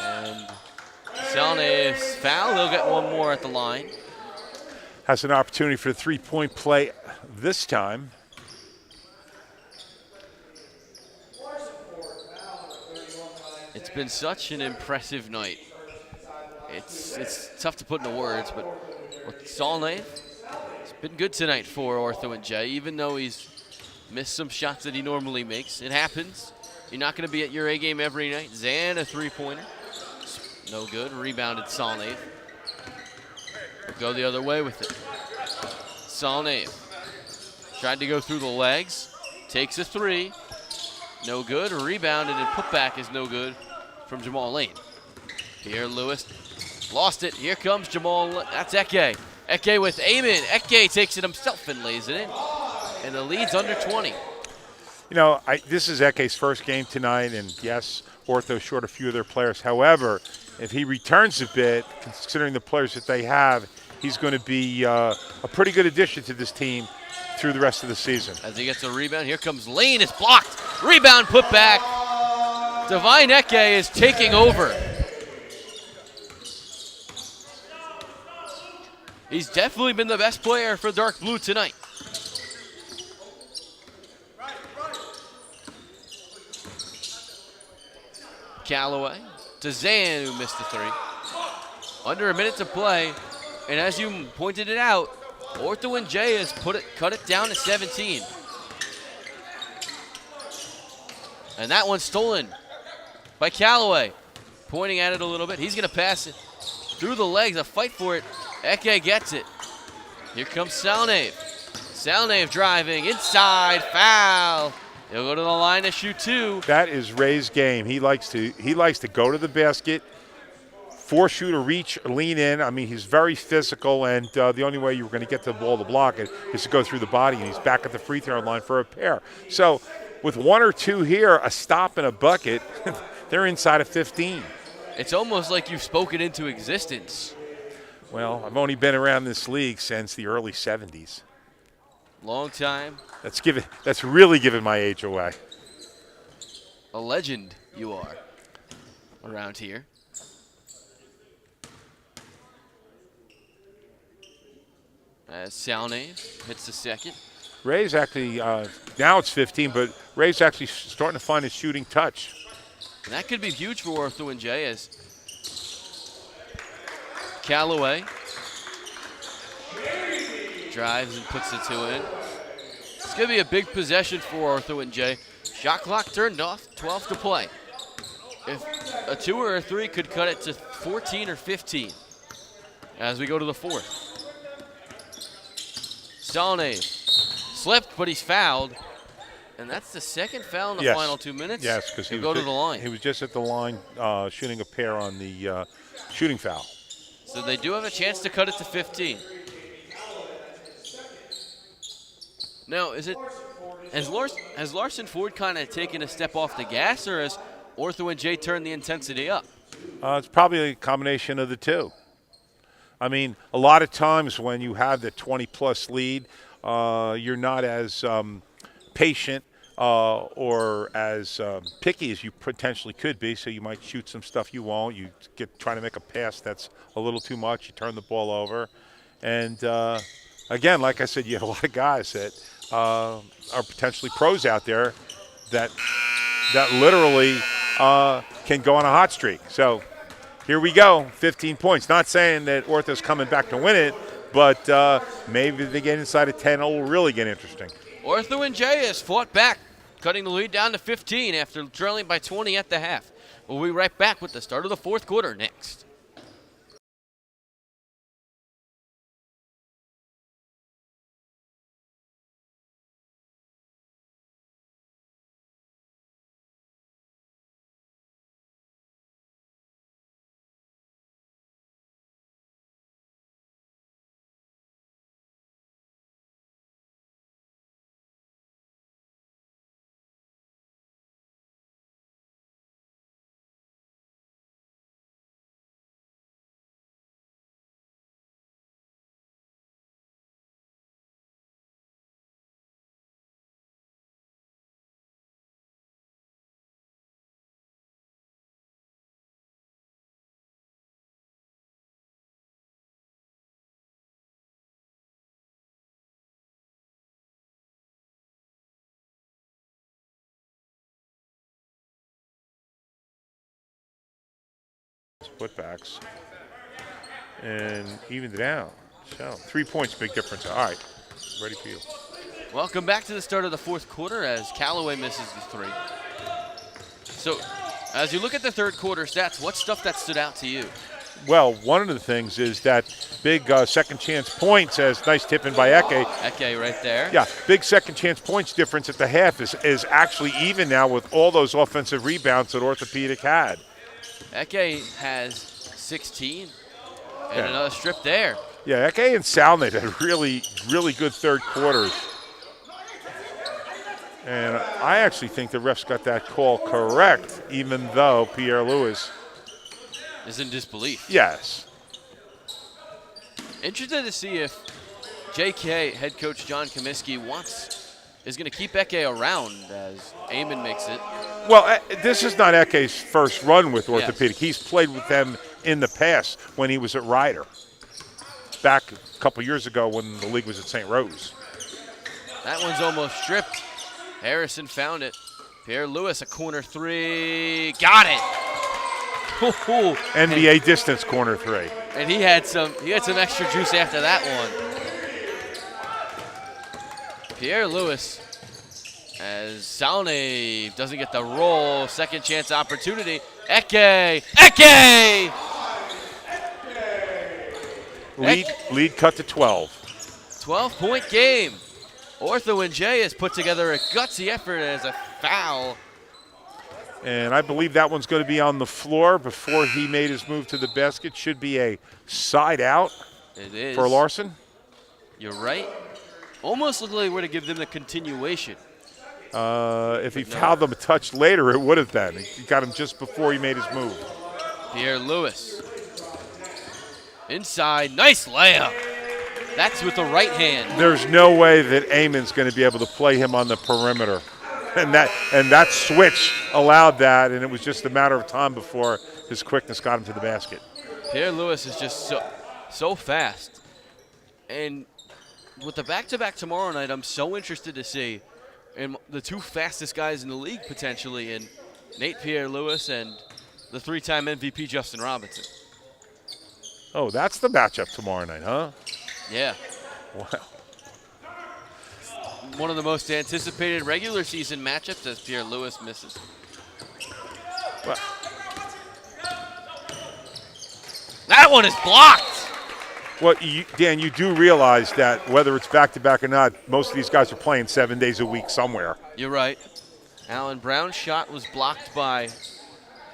And Salnave's foul, they'll get one more at the line. Has an opportunity for a three-point play this time. It's been such an impressive night. It's tough to put into words, but Salnave, it's been good tonight for Ortho-NJ, even though he's missed some shots that he normally makes. It happens. You're not going to be at your A game every night. Zan, a three-pointer. No good. Rebounded Salnave. Go the other way with it. Salnave tried to go through the legs. Takes a three. No good. Rebounded and putback is no good from Jamal Lane. Here Lewis lost it. Here comes Jamal. That's Eke. Eke with Amen. Eke takes it himself and lays it in. And the lead's under 20. You know, this is Eke's first game tonight, and yes, Ortho short a few of their players. However, if he returns a bit, considering the players that they have, he's going to be a pretty good addition to this team through the rest of the season. As he gets a rebound, here comes Lane. It's blocked. Rebound put back. Divine Eke is taking over. He's definitely been the best player for Dark Blue tonight. Callaway to Zan, who missed the three. Under a minute to play, and as you pointed it out, Ortho-NJ has cut it down to 17. And that one's stolen by Callaway. Pointing at it a little bit. He's going to pass it through the legs, a fight for it. Eke gets it. Here comes Salnave. Salnave driving inside, foul. He'll go to the line to shoot two. That is Ray's game. He likes to go to the basket, force you to reach, lean in. I mean, he's very physical, and the only way you're going to get the ball to block it is to go through the body, and he's back at the free throw line for a pair. So with one or two here, a stop and a bucket, they're inside of 15. It's almost like you've spoken into existence. Well, I've only been around this league since the early 70s. Long time. That's really giving my age away. A legend you are around here. As Salnave hits the second. Ray's actually, now it's 15, but Ray's actually starting to find his shooting touch. And that could be huge for Ortho-NJ as Callaway drives and puts the two in. It's going to be a big possession for Ortho-NJ. Shot clock turned off, 12 to play. If a two or a three could cut it to 14 or 15 as we go to the fourth. Salnave slipped, but he's fouled. And that's the second foul in the final 2 minutes. Yes, because he go to the line. He was just at the line shooting a pair on the shooting foul. So they do have a chance to cut it to 15. Now, has Larson Ford kind of taken a step off the gas, or has Ortho-NJ turned the intensity up? It's probably a combination of the two. I mean, a lot of times when you have the 20-plus lead, you're not as patient or as picky as you potentially could be, so you might shoot some stuff you won't. You try to make a pass that's a little too much. You turn the ball over. And, again, like I said, you have a lot of guys that are potentially pros out there that literally can go on a hot streak. So here we go, 15 points. Not saying that Ortho's coming back to win it, but maybe if they get inside of 10, it'll really get interesting. Ortho-NJ has fought back, cutting the lead down to 15 after trailing by 20 at the half. We'll be right back with the start of the fourth quarter next. Putbacks and evened it out. So 3 points, big difference. All right, ready for you. Welcome back to the start of the fourth quarter as Callaway misses the three. So as you look at the third quarter stats, what stuff that stood out to you? Well, one of the things is that big second chance points, as nice tip in by Eke. Eke right there. Yeah, big second chance points difference at the half is actually even now with all those offensive rebounds that Orthopedic had. Eke has 16, and another strip there. Yeah, Eke and Salnate had really good third quarters. And I actually think the refs got that call correct, even though Pierre Lewis is in disbelief. Yes. Interested to see if JK head coach John Comiskey is going to keep Eke around as Amon makes it. Well, this is not Eke's first run with Orthopedic. Yes. He's played with them in the past when he was at Ryder, back a couple years ago when the league was at St. Rose. That one's almost stripped. Harrison found it. Pierre Lewis, a corner three. Got it. NBA distance corner three. And he had some extra juice after that one. Pierre Lewis, as Salnave doesn't get the roll, second chance opportunity. Eke! Lead cut to 12. 12-point game. Ortho-NJ has put together a gutsy effort as a foul. And I believe that one's going to be on the floor before he made his move to the basket. Should be a side out it is. For Larson. You're right. Almost looked like we're to give them the continuation. If he fouled them a touch later, it would have been. He got him just before he made his move. Pierre Lewis. Inside, nice layup. That's with the right hand. There's no way that Amon's going to be able to play him on the perimeter. And that switch allowed that, and it was just a matter of time before his quickness got him to the basket. Pierre Lewis is just so fast. And with the back-to-back tomorrow night, I'm so interested to see the two fastest guys in the league potentially, in Nate Pierre Lewis and the three-time MVP Justin Robinson. Oh, that's the matchup tomorrow night, huh? Yeah. Wow. One of the most anticipated regular season matchups as Pierre Lewis misses. Well, that one is blocked. Well, Dan, you do realize that whether it's back-to-back or not, most of these guys are playing 7 days a week somewhere. You're right. Allen Brown's shot was blocked by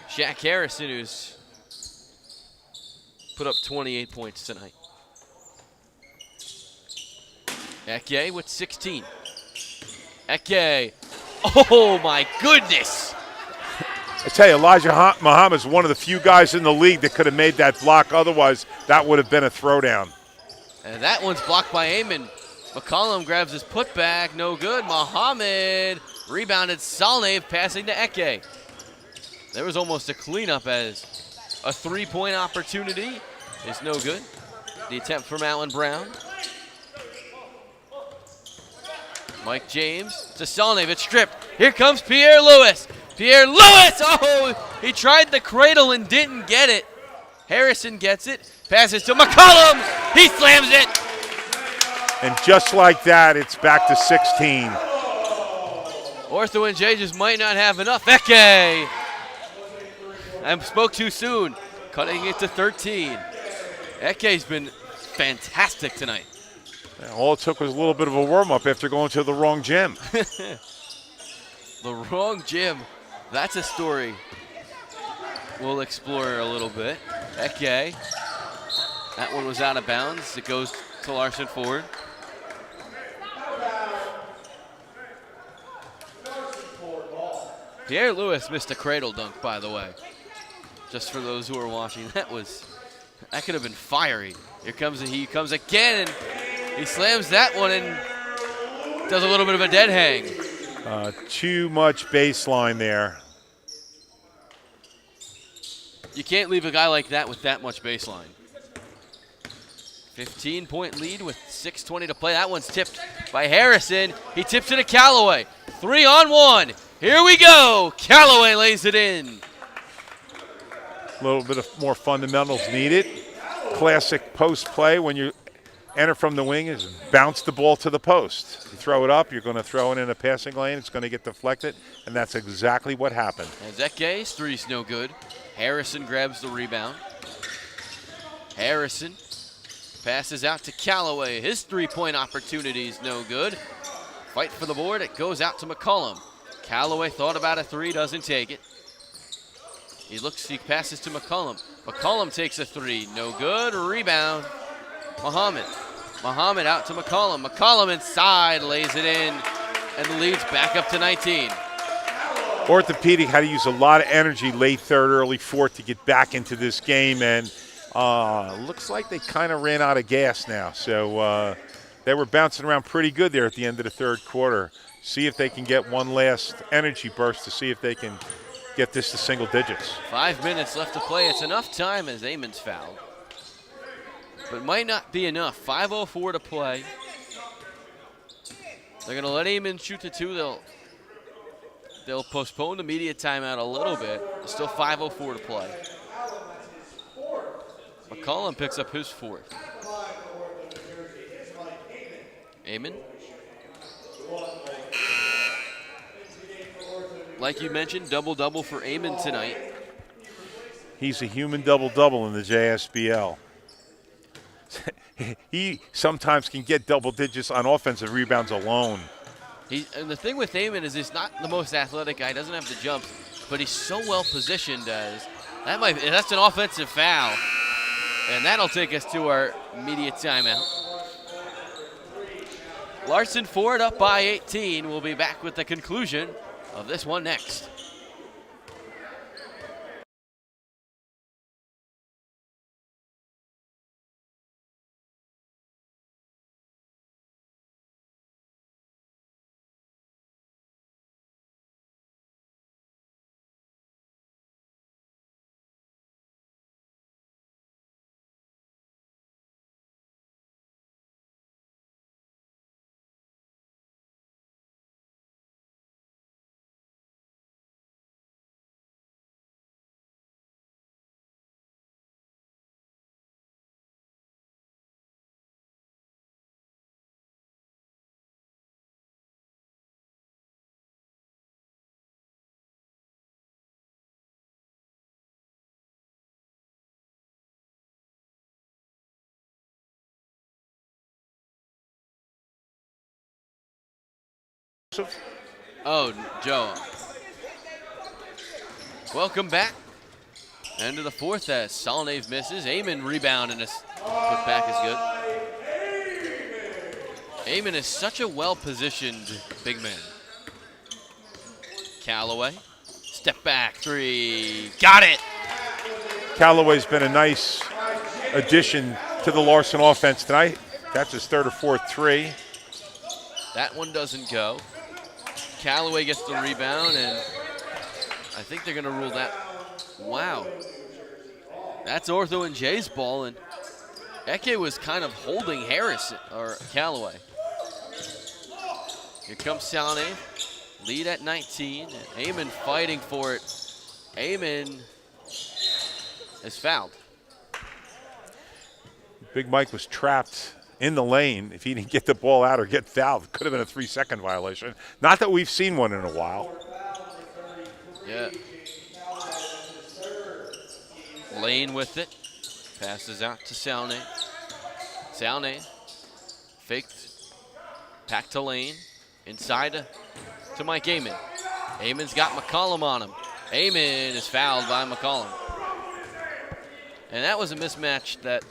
Shaq Harrison, who's put up 28 points tonight. Eke with 16. Eke. Oh, my goodness. I tell you, Elijah Muhammad's one of the few guys in the league that could have made that block. Otherwise, that would have been a throwdown. And that one's blocked by Amon. McCollum grabs his putback. No good. Muhammad rebounded. Salnave passing to Eke. There was almost a cleanup as a three-point opportunity is no good. The attempt from Allen Brown. Mike James to Salnave. It's stripped. Here comes Pierre Lewis. Pierre Lewis! Oh, he tried the cradle and didn't get it. Harrison gets it. Passes to McCollum. He slams it. And just like that, it's back to 16. Ortho-NJ just might not have enough. Eke! I spoke too soon. Cutting it to 13. Eke's been fantastic tonight. All it took was a little bit of a warm-up after going to the wrong gym. The wrong gym. That's a story we'll explore a little bit. Eke. That one was out of bounds. It goes to Larson forward. Pierre Lewis missed a cradle dunk, by the way. Just for those who are watching, that could have been fiery. He comes again, and he slams that one and does a little bit of a dead hang. Too much baseline there. You can't leave a guy like that with that much baseline. 15-point lead with 6:20 to play. That one's tipped by Harrison. He tips it to Callaway. 3-on-1. Here we go. Callaway lays it in. A little bit of more fundamentals needed. Classic post play when you enter from the wing is bounce the ball to the post. You throw it up, you're going to throw it in a passing lane. It's going to get deflected, and that's exactly what happened. And Eke's three's no good. Harrison grabs the rebound. Harrison passes out to Callaway. His three-point opportunity is no good. Fight for the board. It goes out to McCollum. Callaway thought about a three, doesn't take it. He passes to McCollum. McCollum takes a three, no good. Rebound, Muhammad. Muhammad out to McCollum. McCollum inside, lays it in, and the lead's back up to 19. Orthopedic had to use a lot of energy late third, early fourth to get back into this game, and looks like they kind of ran out of gas now. So they were bouncing around pretty good there at the end of the third quarter. See if they can get one last energy burst to see if they can get this to single digits. 5 minutes left to play. It's enough time as Amon's fouled, but might not be enough. 5:04 to play. They're going to let Amon shoot the two. They'll postpone the media timeout a little bit. There's still 5:04 to play. McCollum picks up his fourth. Amon. Like you mentioned, double-double for Amon tonight. He's a human double-double in the JSBL. He sometimes can get double digits on offensive rebounds alone. And the thing with Amon is he's not the most athletic guy. He doesn't have the jumps, but he's so well positioned as that's an offensive foul. And that'll take us to our media timeout. Larson Ford up by 18. We'll be back with the conclusion of this one next. Oh, Joe. Welcome back. End of the fourth as Salnave misses. Amon rebound and his put back is good. Amon is such a well-positioned big man. Callaway, step back three, got it. Callaway's been a nice addition to the Larson offense tonight. That's his third or fourth three. That one doesn't go. Callaway gets the rebound, and I think they're going to rule that. Wow. That's Ortho-NJ's ball, and Eke was kind of holding Harrison, or Callaway. Here comes Salnave, lead at 19. Amon fighting for it. Amon is fouled. Big Mike was trapped in the lane. If he didn't get the ball out or get fouled, it could have been a 3-second violation. Not that we've seen one in a while. Yeah. Lane with it. Passes out to Salnave. Salnave faked. Back to Lane. Inside to Mike Amon. Amon's got McCollum on him. Amon is fouled by McCollum. And that was a mismatch that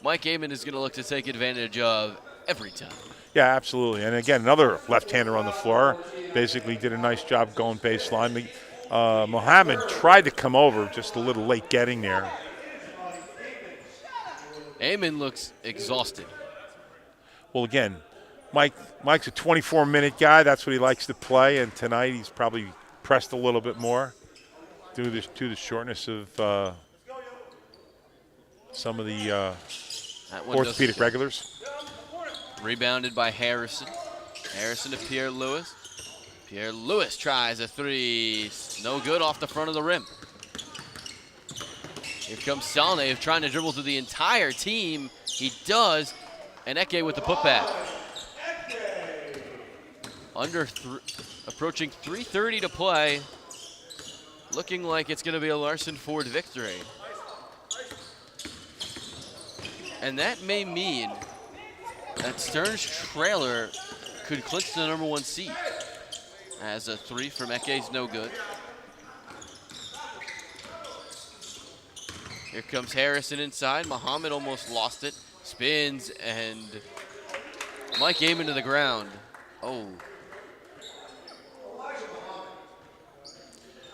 Mike Amon is going to look to take advantage of every time. Yeah, absolutely. And again, another left-hander on the floor. Basically did a nice job going baseline. Mohammed tried to come over, just a little late getting there. Amon looks exhausted. Well, again, Mike's a 24-minute guy. That's what he likes to play. And tonight he's probably pressed a little bit more due to the shortness of some of the orthopedic regulars. Rebounded by Harrison. Harrison to Pierre Lewis. Pierre Lewis tries a three. No good off the front of the rim. Here comes Salnave trying to dribble through the entire team. He does. And Eke with the putback. Approaching 3:30 to play. Looking like it's going to be a Larson Ford victory. And that may mean that Stern's trailer could clinch the #1 seed. As a three from Eke's no good. Here comes Harrison inside. Muhammad almost lost it. Spins, and Mike Amon to the ground. Oh.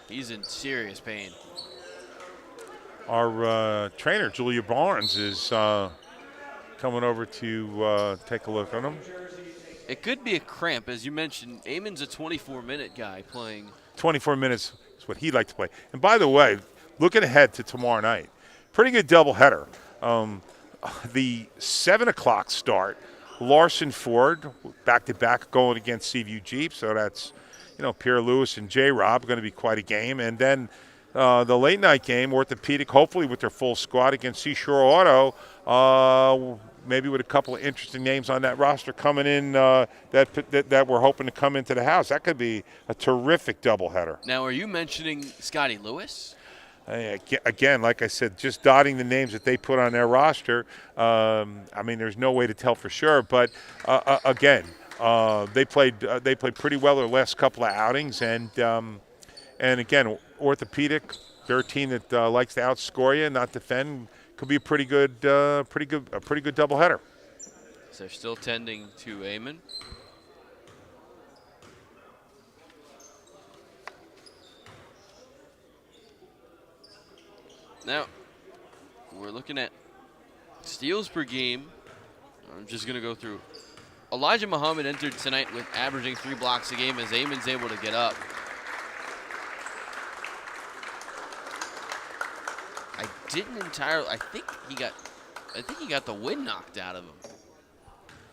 He's in serious pain. Our trainer, Julia Barnes, is coming over to take a look at him. It could be a cramp. As you mentioned, Amon's a 24-minute guy playing. 24 minutes is what he'd like to play. And by the way, looking ahead to tomorrow night, pretty good doubleheader. The 7 o'clock start, Larson Ford, back-to-back going against Seaview Jeep. So that's, Pierre Lewis and J-Rob going to be quite a game. And then the late night game, Orthopedic, hopefully with their full squad against Seashore Auto, maybe with a couple of interesting names on that roster coming in that we're hoping to come into the house. That could be a terrific doubleheader. Now, are you mentioning Scotty Lewis? Again, like I said, just dotting the names that they put on their roster. There's no way to tell for sure, but again, they played pretty well their last couple of outings, and again, Orthopedic, they're a team that likes to outscore you and not defend. Could be a pretty good doubleheader. So they're still tending to Amon. Now, we're looking at steals per game. I'm just going to go through. Elijah Muhammad entered tonight with averaging 3 blocks a game as Amon's able to get up. I think he got the wind knocked out of him.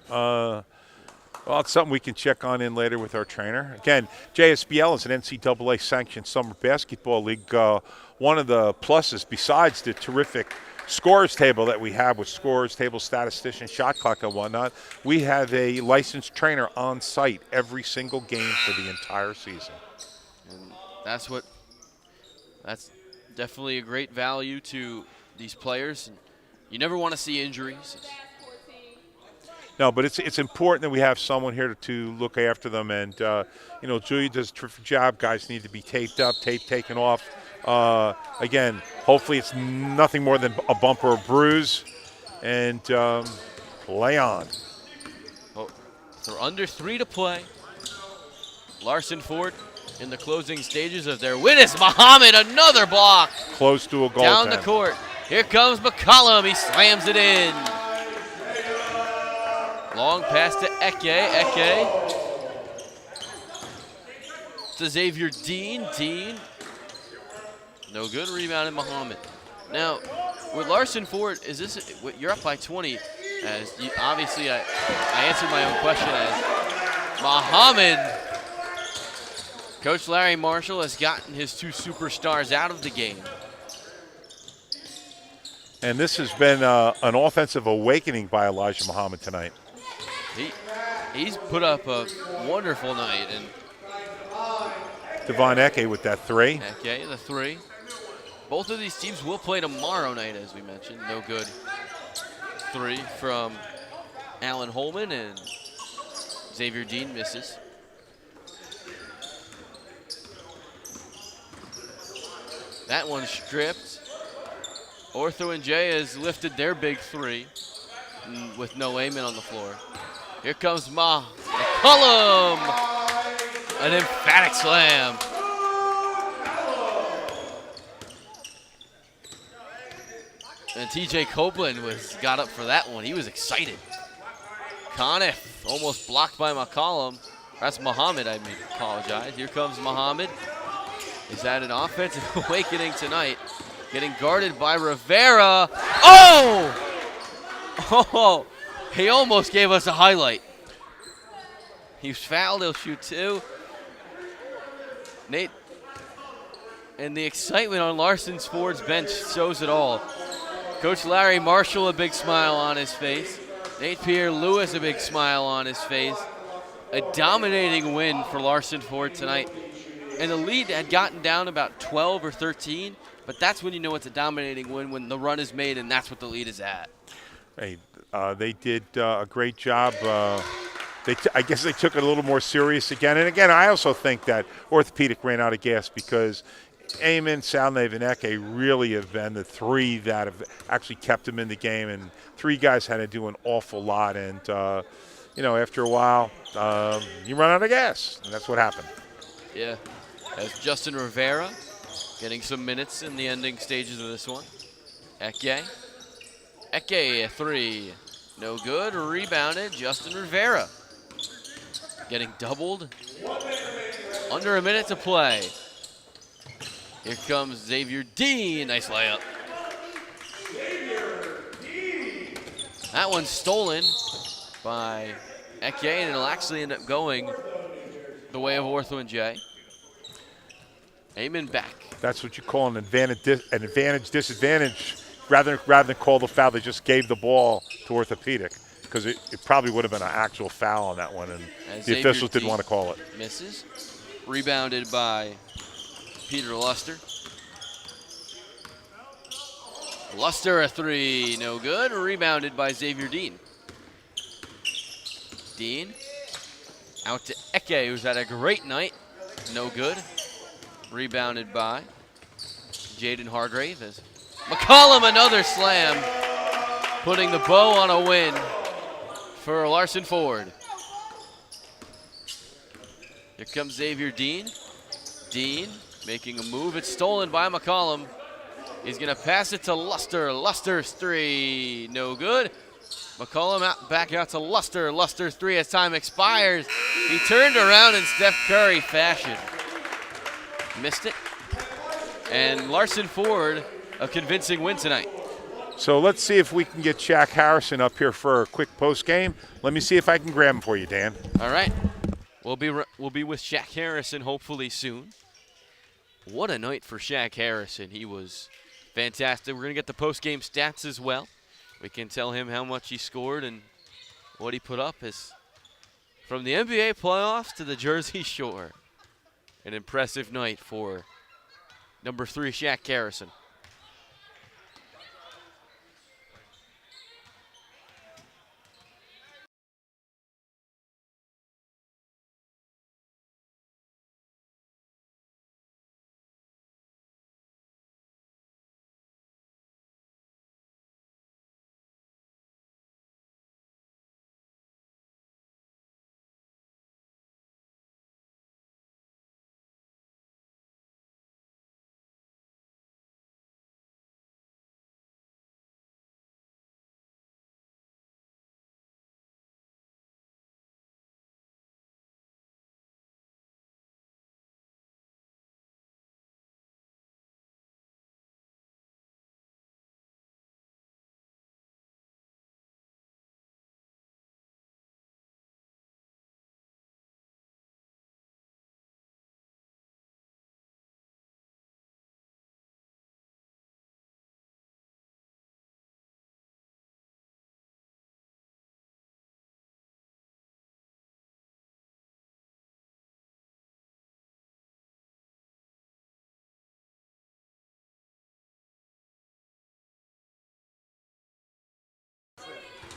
Well, it's something we can check on in later with our trainer. Again, JSBL is an NCAA sanctioned summer basketball league. One of the pluses, besides the terrific scorers table that we have with scorers table, statistician, shot clock, and whatnot, we have a licensed trainer on site every single game for the entire season. And that's definitely a great value to these players. And you never want to see injuries. No, but it's important that we have someone here to look after them. And, Julia does a terrific job. Guys need to be taped up, tape taken off. Again, hopefully it's nothing more than a bump or a bruise. And play on. Oh, they're under 3 to play. Larson Ford in the closing stages of their win. It's Muhammad, another block. Close to a goal. Down the court. Here comes McCollum. He slams it in. Long pass to Eke. To Xavier Dean. No good. Rebound in Muhammad. Now, with Larson Ford, you're up by 20. Obviously, I answered my own question as Muhammad. Coach Larry Marshall has gotten his 2 superstars out of the game. And this has been an offensive awakening by Elijah Muhammad tonight. He's put up a wonderful night. And Devon Eke with that 3. Eke, the 3. Both of these teams will play tomorrow night, as we mentioned. No good 3 from Alan Holman, and Xavier Dean misses. That one stripped. Ortho-NJ has lifted their big 3 with no Amon on the floor. Here comes McCollum. An emphatic slam. And TJ Copeland got up for that one. He was excited. Conniff almost blocked by McCollum. That's Muhammad, I apologize. Here comes Muhammad. Is that an offensive awakening tonight? Getting guarded by Rivera. Oh! He almost gave us a highlight. He's fouled, he'll shoot 2. Nate, and the excitement on Larson Ford's bench shows it all. Coach Larry Marshall, a big smile on his face. Nate Pierre-Louis, a big smile on his face. A dominating win for Larson Ford tonight. And the lead had gotten down about 12 or 13, but that's when you know it's a dominating win, when the run is made, and that's what the lead is at. Hey, they did a great job. I guess they took it a little more serious again. And again, I also think that Orthopedic ran out of gas because Amon, Salnave, and Eke really have been the three that have actually kept him in the game, and three guys had to do an awful lot. And, after a while, you run out of gas, and that's what happened. Yeah, as Justin Rivera getting some minutes in the ending stages of this one. Eke, a three, no good, rebounded, Justin Rivera. Getting doubled, under a minute to play. Here comes Xavier Dean, nice layup. That one's stolen by Eke, and it'll actually end up going the way of Ortho-NJ. Amon back. That's what you call an advantage, disadvantage. Rather than call the foul, they just gave the ball to Orthopedic, because it probably would have been an actual foul on that one, and the officials didn't want to call it. Misses. Rebounded by Peter Luster. Luster a three, no good. Rebounded by Xavier Dean. Dean out to Eke, who's had a great night. No good. Rebounded by Jaden Hargrave. As McCollum, another slam, putting the bow on a win for Larson Ford. Here comes Xavier Dean. Dean making a move. It's stolen by McCollum. He's going to pass it to Luster. Luster's three, no good. McCollum back out to Luster. Luster's three as time expires. He turned around in Steph Curry fashion. Missed it. And Larson Ford, a convincing win tonight. So let's see if we can get Shaq Harrison up here for a quick post game. Let me see if I can grab him for you, Dan. All right. We'll be with Shaq Harrison hopefully soon. What a night for Shaq Harrison. He was fantastic. We're going to get the post-game stats as well. We can tell him how much he scored and what he put up. Is from the NBA playoffs to the Jersey Shore. An impressive night for number 3, Shaq Harrison.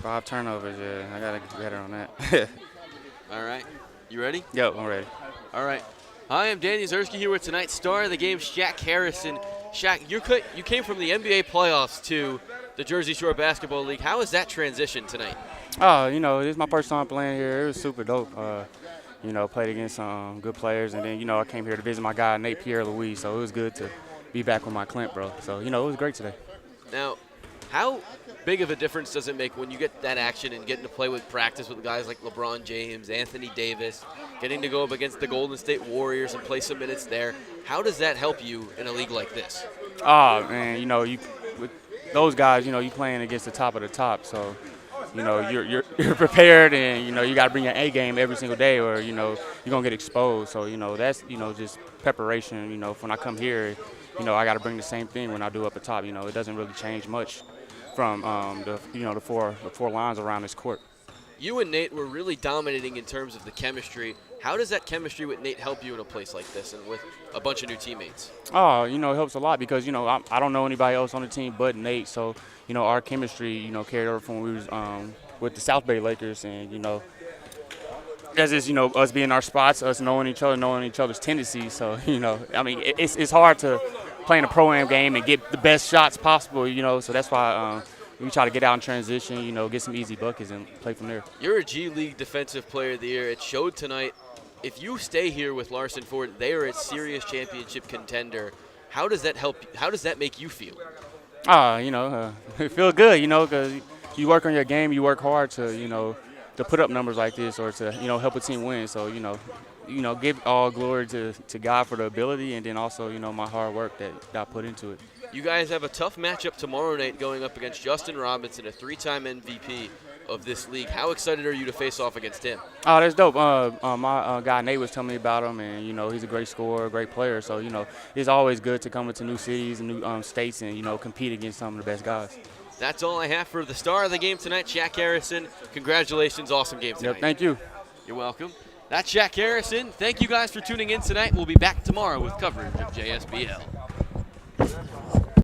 Five turnovers, yeah. I got to get better on that. All right. You ready? Yo, I'm ready. All right. Hi, I'm Danny Zersky here with tonight's star of the game, Shaq Harrison. Shaq, you came from the NBA playoffs to the Jersey Shore Basketball League. How was that transition tonight? Oh, this is my first time playing here. It was super dope. Played against some good players. And then, I came here to visit my guy, Nate Pierre-Louis. So it was good to be back with my Clint, bro. So, it was great today. Now, how big of a difference does it make when you get that action and getting to play with practice with guys like LeBron James, Anthony Davis, getting to go up against the Golden State Warriors and play some minutes there? How does that help you in a league like this? Oh, man, with those guys, you playing against the top of the top. So, you're prepared, and, you got to bring your A game every single day, or, you're going to get exposed. So, that's, just preparation. When I come here, I got to bring the same thing when I do up at top. It doesn't really change much from the four lines around this court. You and Nate were really dominating in terms of the chemistry. How does that chemistry with Nate help you in a place like this and with a bunch of new teammates? Oh, it helps a lot because, I don't know anybody else on the team but Nate. So, our chemistry, carried over from when we was with the South Bay Lakers. And, That's just, you know, us being in our spots, us knowing each other, knowing each other's tendencies. So, you know, I mean, it's hard to play in a pro-am game and get the best shots possible, you know. So that's why we try to get out in transition, you know, get some easy buckets and play from there. You're a G League Defensive Player of the Year. It showed tonight. If you stay here with Larson Ford, they are a serious championship contender. How does that help? How does that make you feel? You know, it feels good, you know, because you work on your game, you work hard to, you know, to put up numbers like this or to, you know, help a team win. So, you know, give all glory to God for the ability, and then also, you know, my hard work that I put into it. You guys have a tough matchup tomorrow night going up against Justin Robinson, a 3-time MVP of this league. How excited are you to face off against him? Oh, that's dope. My guy Nate was telling me about him, and, you know, he's a great scorer, great player. So, you know, it's always good to come into new cities and new states and, you know, compete against some of the best guys. That's all I have for the star of the game tonight, Shaq Harrison. Congratulations, awesome game tonight. Yep, thank you. You're welcome. That's Shaq Harrison. Thank you guys for tuning in tonight. We'll be back tomorrow with coverage of JSBL.